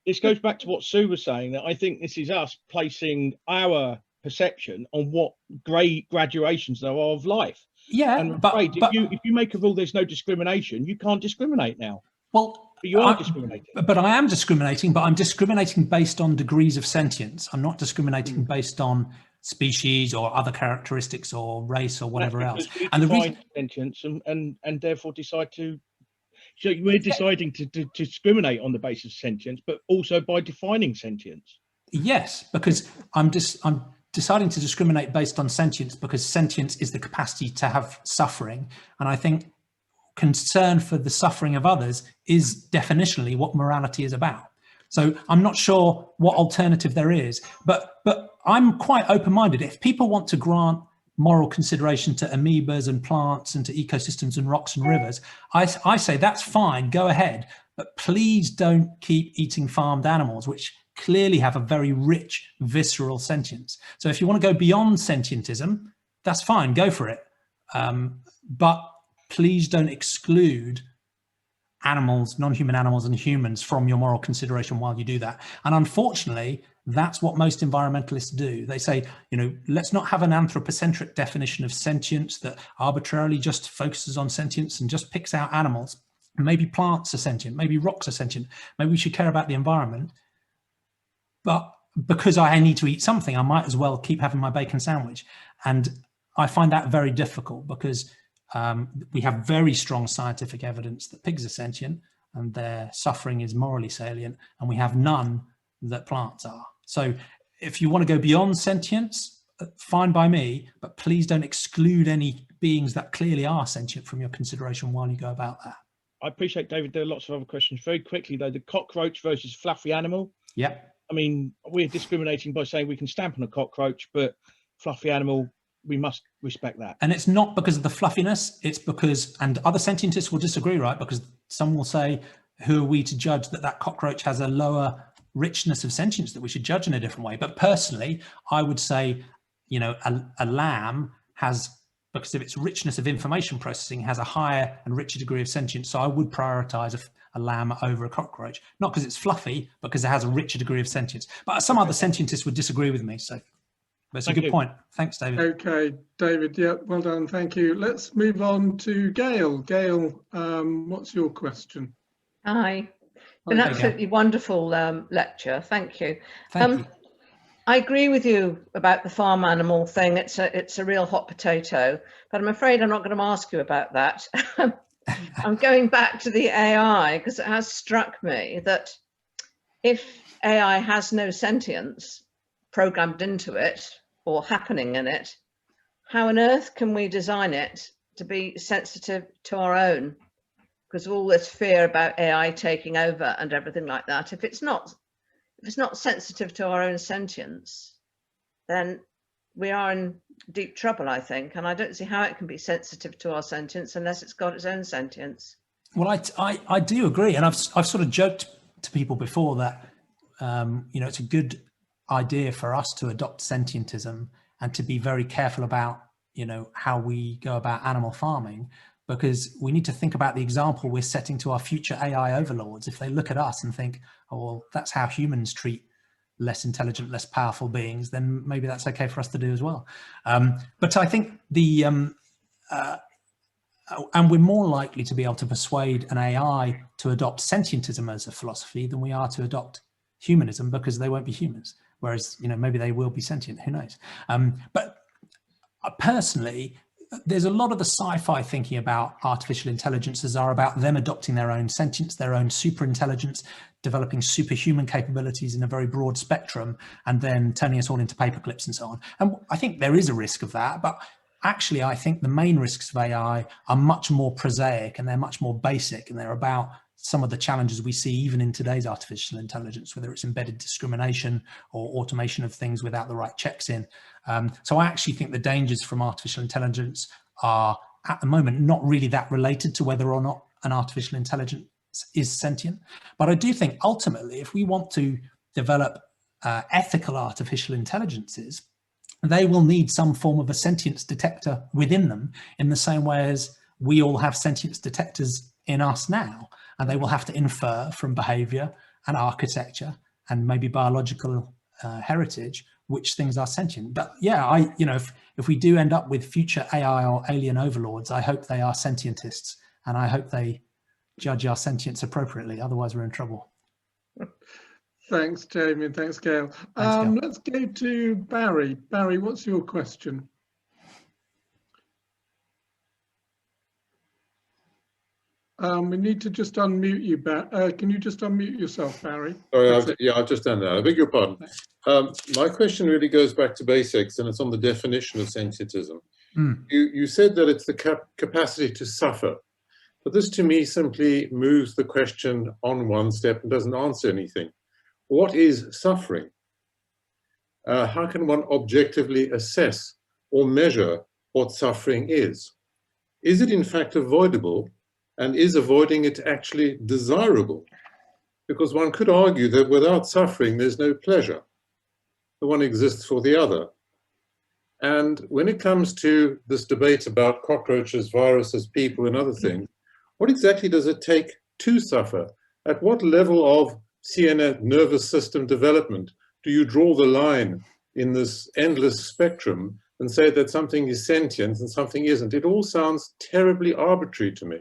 this goes back to what Sue was saying, that I think this is us placing our perception on what graduations there are of life. Yeah, and if you make a rule there's no discrimination, you can't discriminate now. Well, but you are discriminating. But I am discriminating, but I'm discriminating based on degrees of sentience. I'm not discriminating based on species or other characteristics or race or whatever else. And the reason sentience and therefore decide to. So we're deciding to discriminate on the basis of sentience, but also by defining sentience. Yes, because I'm deciding to discriminate based on sentience because sentience is the capacity to have suffering. And I think concern for the suffering of others is definitionally what morality is about. So I'm not sure what alternative there is, but I'm quite open-minded. If people want to grant moral consideration to amoebas and plants and to ecosystems and rocks and rivers, I say that's fine, go ahead, but please don't keep eating farmed animals, which clearly have a very rich visceral sentience. So if you want to go beyond sentientism, that's fine, go for it. But please don't exclude animals, non-human animals and humans from your moral consideration while you do that. And unfortunately, that's what most environmentalists do. They say, let's not have an anthropocentric definition of sentience that arbitrarily just focuses on sentience and just picks out animals. Maybe plants are sentient, maybe rocks are sentient, maybe we should care about the environment. But because I need to eat something, I might as well keep having my bacon sandwich. And I find that very difficult because we have very strong scientific evidence that pigs are sentient and their suffering is morally salient, and we have none that plants are. So if you want to go beyond sentience, fine by me, but please don't exclude any beings that clearly are sentient from your consideration while you go about that. I appreciate, David. There are lots of other questions. Very quickly, though, the cockroach versus fluffy animal. Yeah. I mean, we're discriminating by saying we can stamp on a cockroach, but fluffy animal, we must respect that. And it's not because of the fluffiness, it's because, and other sentientists will disagree, right? Because some will say, who are we to judge that cockroach has a lower richness of sentience, that we should judge in a different way? But personally, I would say, a lamb has, because of its richness of information processing, has a higher and richer degree of sentience. So I would prioritize a lamb over a cockroach, not because it's fluffy, but because it has a richer degree of sentience. But some other sentientists would disagree with me. So that's a good point. Thanks, David. Okay, David. Yeah, well done. Thank you. Let's move on to Gail. Gail, what's your question? Hi. An absolutely wonderful lecture. Thank you. Thank you. I agree with you about the farm animal thing. It's a real hot potato, but I'm afraid I'm not going to ask you about that. I'm going back to the AI because it has struck me that if AI has no sentience programmed into it or happening in it, how on earth can we design it to be sensitive to our own? Because of all this fear about AI taking over and everything like that, if it's not sensitive to our own sentience, then we are in deep trouble, I think. And I don't see how it can be sensitive to our sentience unless it's got its own sentience. Well, I do agree, and I've sort of joked to people before that you know, it's a good idea for us to adopt sentientism and to be very careful about, you know, how we go about animal farming, because we need to think about the example we're setting to our future AI overlords. If they look at us and think, oh, well, that's how humans treat less intelligent, less powerful beings, then maybe that's okay for us to do as well. But I think the and we're more likely to be able to persuade an AI to adopt sentientism as a philosophy than we are to adopt humanism, because they won't be humans. Whereas, you know, maybe they will be sentient, who knows? But personally, there's a lot of the sci-fi thinking about artificial intelligences are about them adopting their own sentience, their own super intelligence, developing superhuman capabilities in a very broad spectrum, and then turning us all into paperclips and so on. And I think there is a risk of that, but actually I think the main risks of AI are much more prosaic and they're much more basic, and they're about some of the challenges we see even in today's artificial intelligence, whether it's embedded discrimination or automation of things without the right checks in. So I actually think the dangers from artificial intelligence are at the moment not really that related to whether or not an artificial intelligence is sentient. But I do think ultimately, if we want to develop ethical artificial intelligences, they will need some form of a sentience detector within them, in the same way as we all have sentience detectors in us now. And they will have to infer from behavior and architecture and maybe biological heritage which things are sentient. But yeah, you know, if we do end up with future AI or alien overlords, I hope they are sentientists, and I hope they judge our sentience appropriately. Otherwise, we're in trouble. Thanks, Jamie, and thanks, Gail. Thanks, Gail. Let's go to Barry. Barry, what's your question? We need to just unmute you, can you just unmute yourself, Barry? Sorry, I've just done that. I beg your pardon. My question really goes back to basics, and it's on the definition of sentientism. You said that it's the capacity to suffer, but this to me simply moves the question on one step and doesn't answer anything. What is suffering? How can one objectively assess or measure what suffering is? Is it in fact avoidable? And is avoiding it actually desirable? Because one could argue that without suffering, there's no pleasure. The one exists for the other. And when it comes to this debate about cockroaches, viruses, people, and other things, what exactly does it take to suffer? At what level of CNN nervous system development do you draw the line in this endless spectrum and say that something is sentient and something isn't? It all sounds terribly arbitrary to me.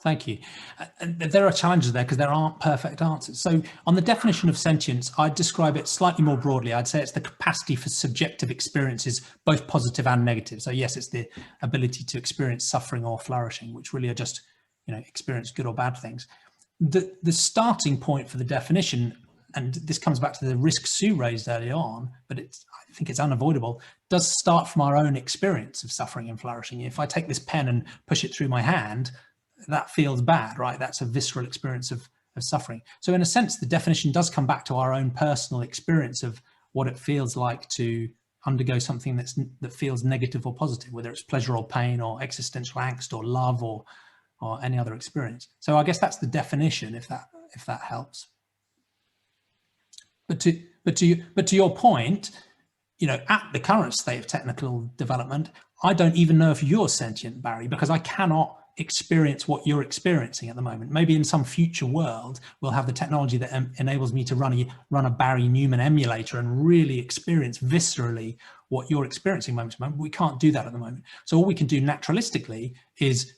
Thank you. There are challenges there because there aren't perfect answers. So on the definition of sentience, I'd describe it slightly more broadly. I'd say it's the capacity for subjective experiences, both positive and negative. So yes, it's the ability to experience suffering or flourishing, which really are just, you know, experience good or bad things. The starting point for the definition, and this comes back to the risk Sue raised early on, but I think it's unavoidable, does start from our own experience of suffering and flourishing. If I take this pen and push it through my hand, that feels bad, right? That's a visceral experience of suffering. So in a sense, the definition does come back to our own personal experience of what it feels like to undergo something that feels negative or positive, whether it's pleasure or pain or existential angst or love or any other experience. So I guess that's the definition, if that helps. But to your point, you know, at the current state of technical development, I don't even know if you're sentient, Barry, because I cannot experience what you're experiencing at the moment. Maybe in some future world, we'll have the technology that enables me to run a Barry Newman emulator and really experience viscerally what you're experiencing moment to moment. We can't do that at the moment. So all we can do naturalistically is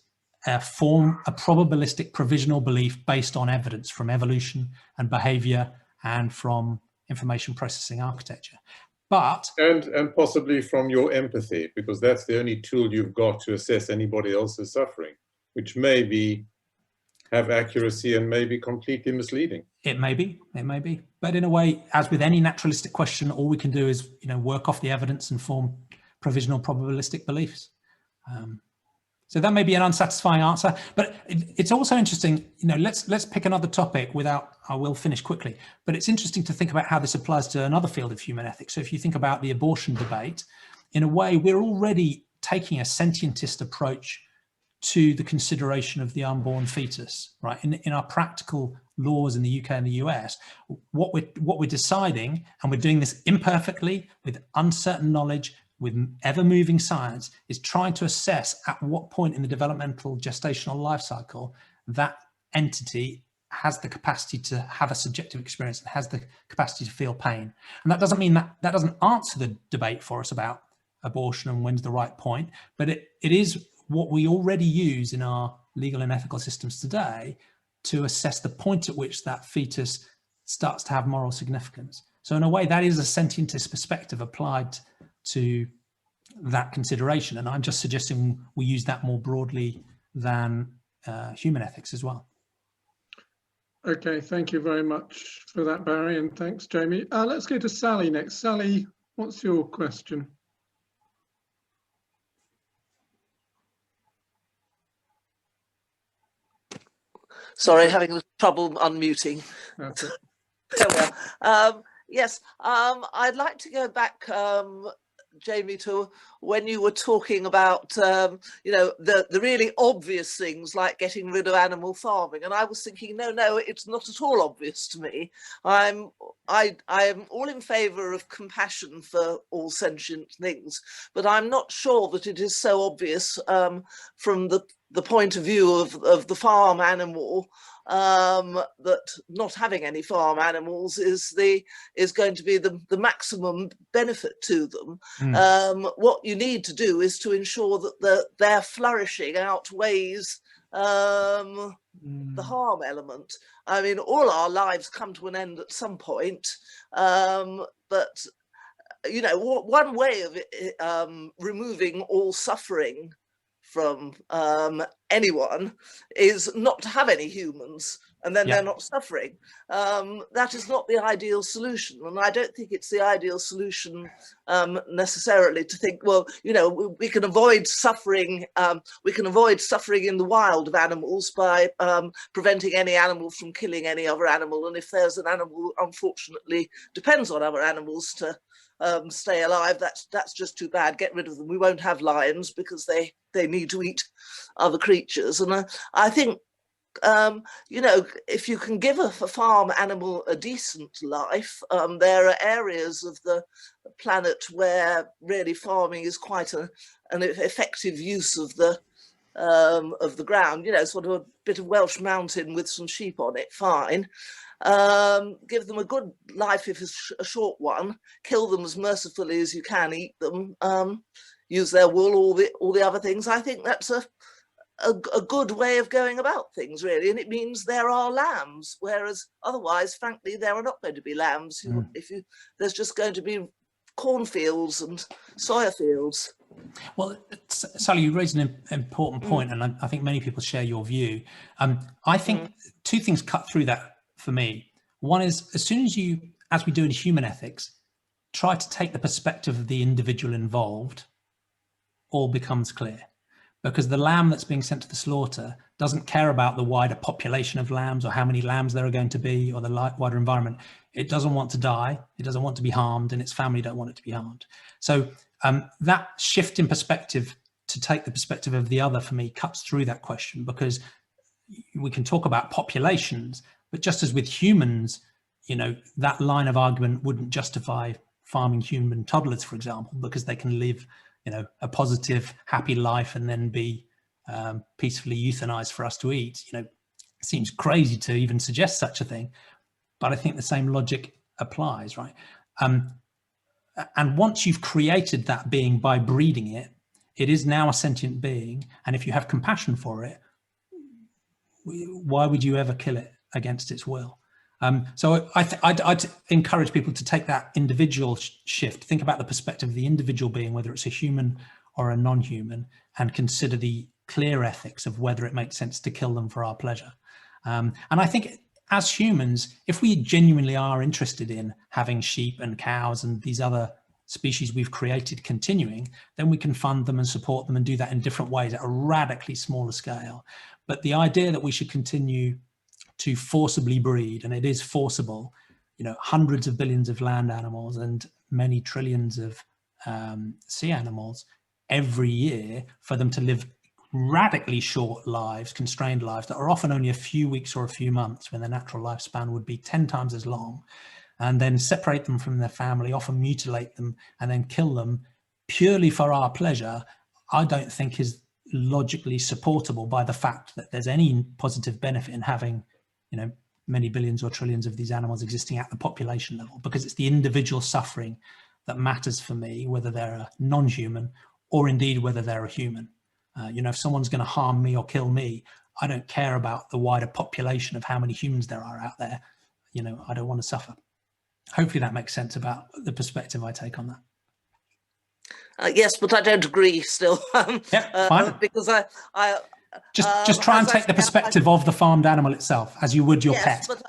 form a probabilistic provisional belief based on evidence from evolution and behavior and from information processing architecture. But and possibly from your empathy, because that's the only tool you've got to assess anybody else's suffering, which may have accuracy and may be completely misleading. It may be, but in a way, as with any naturalistic question, all we can do is, work off the evidence and form provisional probabilistic beliefs. So that may be an unsatisfying answer, but it's also interesting, let's pick another topic I will finish quickly, but it's interesting to think about how this applies to another field of human ethics. So if you think about the abortion debate, in a way, we're already taking a sentientist approach to the consideration of the unborn fetus, right? In our practical laws in the UK and the US, what we're deciding, and we're doing this imperfectly with uncertain knowledge, with ever-moving science, is trying to assess at what point in the developmental gestational life cycle that entity has the capacity to have a subjective experience and has the capacity to feel pain. And that doesn't mean that doesn't answer the debate for us about abortion and when's the right point, but it is what we already use in our legal and ethical systems today to assess the point at which that fetus starts to have moral significance. So in a way, that is a sentientist perspective applied to that consideration. And I'm just suggesting we use that more broadly than human ethics as well. Okay, thank you very much for that, Barry, and thanks, Jamie. Let's go to Sally next. Sally, what's your question? Sorry, having trouble unmuting. Okay. There we are. Yes, I'd like to go back, Jamie, to when you were talking about, the really obvious things like getting rid of animal farming. And I was thinking, no, it's not at all obvious to me. I am all in favour of compassion for all sentient things, but I'm not sure that it is so obvious from the point of view of the farm animal, that not having any farm animals is going to be the maximum benefit to them. What you need to do is to ensure that their flourishing outweighs the harm element. I mean, all our lives come to an end at some point, but one way of removing all suffering from anyone is not to have any humans, and then they're not suffering. That is not the ideal solution, and I don't think it's the ideal solution necessarily to think, well, we can avoid suffering. We can avoid suffering in the wild of animals by preventing any animal from killing any other animal, and if there's an animal who unfortunately depends on other animals to stay alive, that's just too bad. Get rid of them. We won't have lions because they need to eat other creatures. And I think if you can give a farm animal a decent life, there are areas of the planet where really farming is quite an effective use of the ground. Sort of a bit of Welsh mountain with some sheep on it, fine. Give them a good life if it's a short one, kill them as mercifully as you can, eat them, use their wool, all the other things. I think that's a good way of going about things, really, and it means there are lambs, whereas otherwise, frankly, there are not going to be lambs. There's just going to be cornfields and soya fields. Well, Sally, you raised an important point, and I think many people share your view. I think two things cut through that for me. One is, as soon as you, as we do in human ethics, try to take the perspective of the individual involved, all becomes clear. Because the lamb that's being sent to the slaughter doesn't care about the wider population of lambs or how many lambs there are going to be or the wider environment. It doesn't want to die, it doesn't want to be harmed, and its family don't want it to be harmed. So that shift in perspective to take the perspective of the other, for me, cuts through that question, because we can talk about populations, but just as with humans, that line of argument wouldn't justify farming human toddlers, for example, because they can live a positive, happy life and then be peacefully euthanized for us to eat. It seems crazy to even suggest such a thing, but I think the same logic applies, right? And once you've created that being by breeding it, it is now a sentient being. And if you have compassion for it, why would you ever kill it against its will? So I'd encourage people to take that individual shift, think about the perspective of the individual being, whether it's a human or a non-human, and consider the clear ethics of whether it makes sense to kill them for our pleasure. And I think as humans, if we genuinely are interested in having sheep and cows and these other species we've created continuing, then we can fund them and support them and do that in different ways at a radically smaller scale. But the idea that we should continue to forcibly breed, and it is forcible, hundreds of billions of land animals and many trillions of sea animals every year, for them to live radically short lives, constrained lives that are often only a few weeks or a few months, when their natural lifespan would be 10 times as long, and then separate them from their family, often mutilate them, and then kill them purely for our pleasure, I don't think is logically supportable by the fact that there's any positive benefit in having, many billions or trillions of these animals existing at the population level, because it's the individual suffering that matters for me, whether they're a non-human or indeed whether they're a human. If someone's going to harm me or kill me, I don't care about the wider population of how many humans there are out there. I don't want to suffer. Hopefully that makes sense about the perspective I take on that. Yes, but I don't agree still. Fine. Because I just try and take the perspective of the farmed animal itself, as you would your pet. But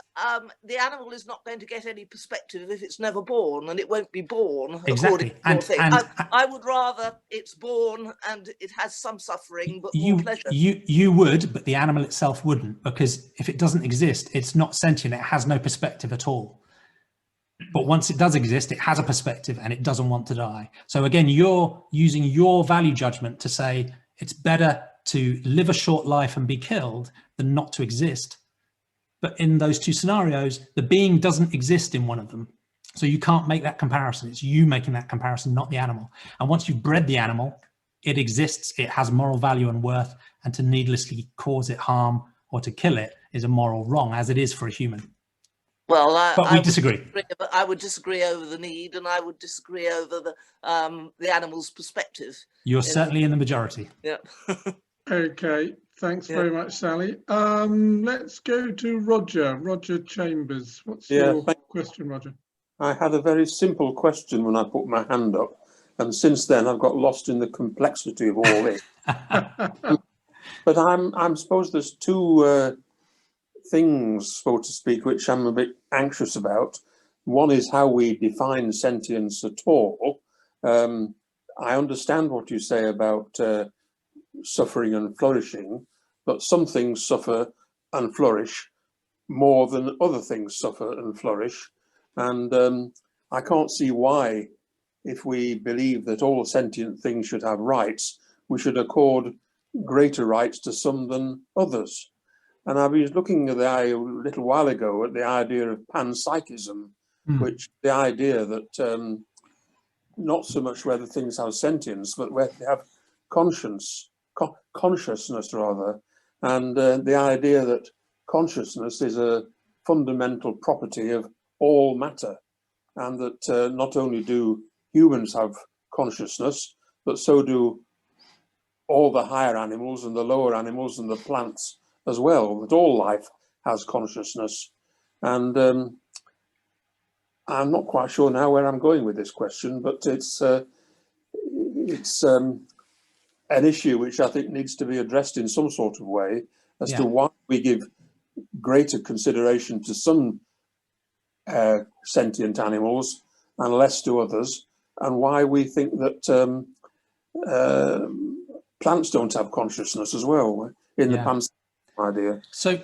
the animal is not going to get any perspective if it's never born, and it won't be born. Exactly. According to your thing. I would rather it's born and it has some suffering, but more pleasure. You would, but the animal itself wouldn't, because if it doesn't exist, it's not sentient. It has no perspective at all. But once it does exist, it has a perspective and it doesn't want to die. So again, you're using your value judgment to say it's better to live a short life and be killed than not to exist. But in those two scenarios, the being doesn't exist in one of them. So you can't make that comparison. It's you making that comparison, not the animal. And once you've bred the animal, it exists, it has moral value and worth, and to needlessly cause it harm or to kill it is a moral wrong, as it is for a human. Well, I disagree. But I would disagree over the need, and I would disagree over the animal's perspective. You're certainly in the majority. Yeah. Okay, thanks very much, Sally. Let's go to Roger Chambers. What's your question, Roger? I had a very simple question when I put my hand up, and since then I've got lost in the complexity of all this. But I'm suppose there's two things, so to speak, which I'm a bit anxious about. One is how we define sentience at all. I understand what you say about suffering and flourishing, but some things suffer and flourish more than other things suffer and flourish. And I can't see why, if we believe that all sentient things should have rights, we should accord greater rights to some than others. And I was looking at a little while ago at the idea of panpsychism, which the idea that not so much whether things have sentience, but whether they have consciousness rather, and the idea that consciousness is a fundamental property of all matter, and that not only do humans have consciousness, but so do all the higher animals and the lower animals and the plants as well, that all life has consciousness. And I'm not quite sure now where I'm going with this question, but it's an issue which I think needs to be addressed in some sort of way as to why we give greater consideration to some sentient animals and less to others, and why we think that plants don't have consciousness as well in the panpsychism idea. So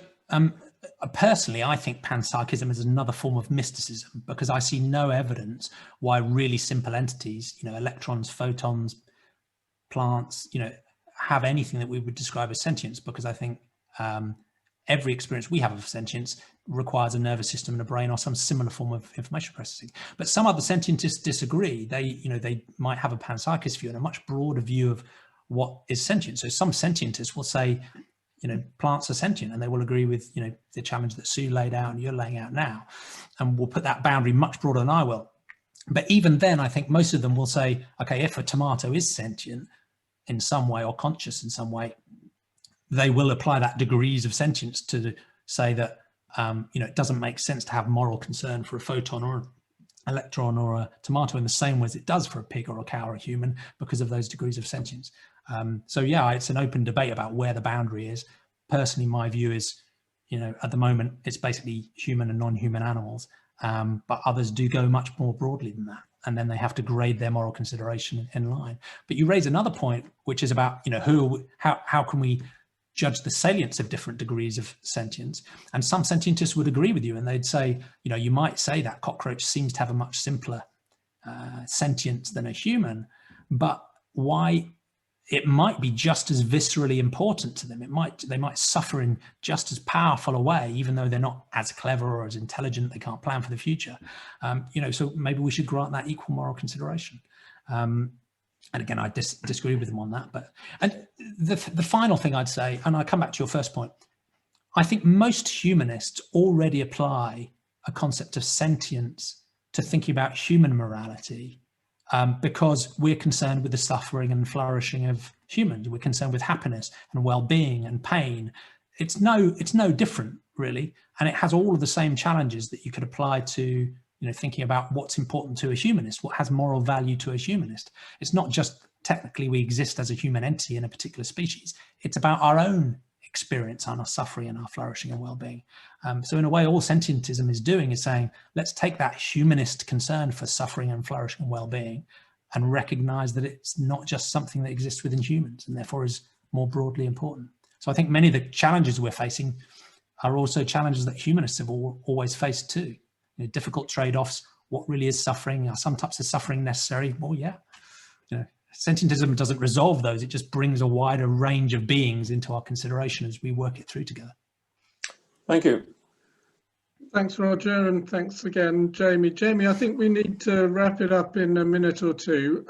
personally, I think panpsychism is another form of mysticism, because I see no evidence why really simple entities, electrons, photons, plants, have anything that we would describe as sentience, because I think every experience we have of sentience requires a nervous system and a brain or some similar form of information processing. But some other sentientists disagree. They might have a panpsychist view and a much broader view of what is sentient. So some sentientists will say, plants are sentient, and they will agree with, the challenge that Sue laid out and you're laying out now, and we'll put that boundary much broader than I will. But even then, I think most of them will say, okay, if a tomato is sentient in some way or conscious in some way, they will apply that degrees of sentience to say that it doesn't make sense to have moral concern for a photon or an electron or a tomato in the same way as it does for a pig or a cow or a human, because of those degrees of sentience. So yeah, it's an open debate about where the boundary is. Personally, my view is, at the moment, it's basically human and non-human animals, but others do go much more broadly than that. And then they have to grade their moral consideration in line. But you raise another point, which is about, how can we judge the salience of different degrees of sentience? And some sentientists would agree with you, and they'd say, you might say that cockroach seems to have a much simpler sentience than a human, but why? It might be just as viscerally important to them. They might suffer in just as powerful a way, even though they're not as clever or as intelligent. They can't plan for the future. So maybe we should grant that equal moral consideration. And again, I disagree with them on that. And the final thing I'd say, and I come back to your first point, I think most humanists already apply a concept of sentience to thinking about human morality. Because we're concerned with the suffering and flourishing of humans. We're concerned with happiness and well-being and pain. It's no different, really, and it has all of the same challenges that you could apply to thinking about what's important to a humanist, what has moral value to a humanist. It's not just technically we exist as a human entity in a particular species. It's about our own experience and our suffering and our flourishing and well-being. So in a way, all sentientism is doing is saying, let's take that humanist concern for suffering and flourishing and well-being and recognize that it's not just something that exists within humans and therefore is more broadly important. So I think many of the challenges we're facing are also challenges that humanists have always faced too. Difficult trade-offs, what really is suffering? Are some types of suffering necessary? Well, yeah. Sentientism doesn't resolve those. It just brings a wider range of beings into our consideration as we work it through together. Thank you. Thanks, Roger, and thanks again, Jamie. Jamie, I think we need to wrap it up in a minute or two.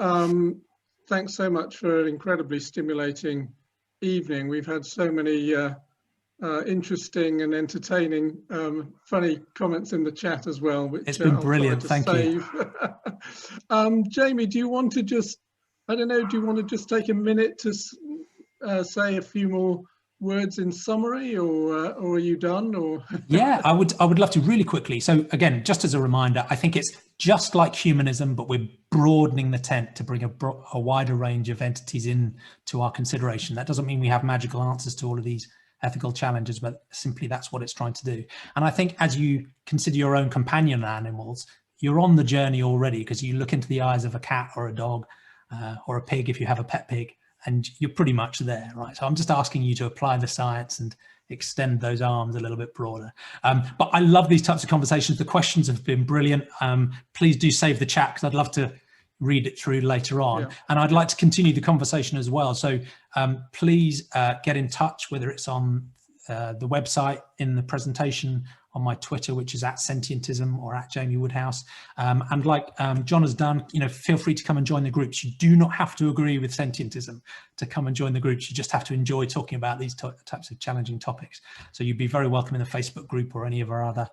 Thanks so much for an incredibly stimulating evening. We've had so many interesting and entertaining, funny comments in the chat as well. Which, it's been brilliant. Thank you. Jamie, do you want to just, I don't know, do you want to just take a minute to say a few more words in summary, or are you done? Or yeah, I would love to really quickly. So again, just as a reminder, I think it's just like humanism, but we're broadening the tent to bring a wider range of entities into our consideration. That doesn't mean we have magical answers to all of these ethical challenges, but simply that's what it's trying to do. And I think as you consider your own companion animals, you're on the journey already, because you look into the eyes of a cat or a dog or a pig if you have a pet pig, and you're pretty much there, right? So I'm just asking you to apply the science and extend those arms a little bit broader. But I love these types of conversations. The questions have been brilliant. Please do save the chat, because I'd love to read it through later on. Yeah. And I'd like to continue the conversation as well. So please get in touch, whether it's on the website, in the presentation, on my Twitter, which is @Sentientism or @Jamie Woodhouse. And like John has done, feel free to come and join the groups. You do not have to agree with sentientism to come and join the groups. You just have to enjoy talking about these types of challenging topics. So you'd be very welcome in the Facebook group or any of our other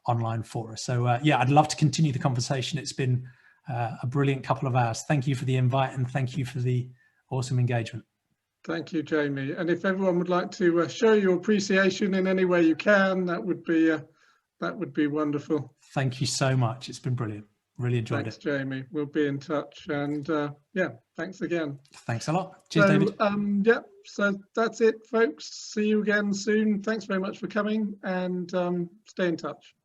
online fora. So yeah, I'd love to continue the conversation. It's been a brilliant couple of hours. Thank you for the invite, and thank you for the awesome engagement. Thank you, Jamie. And if everyone would like to show your appreciation in any way you can, that would be wonderful. Thank you so much. It's been brilliant. Really enjoyed it. Thanks, Jamie. We'll be in touch, and yeah, thanks again. Thanks a lot. Cheers, David. Yeah, so that's it, folks. See you again soon. Thanks very much for coming, and stay in touch.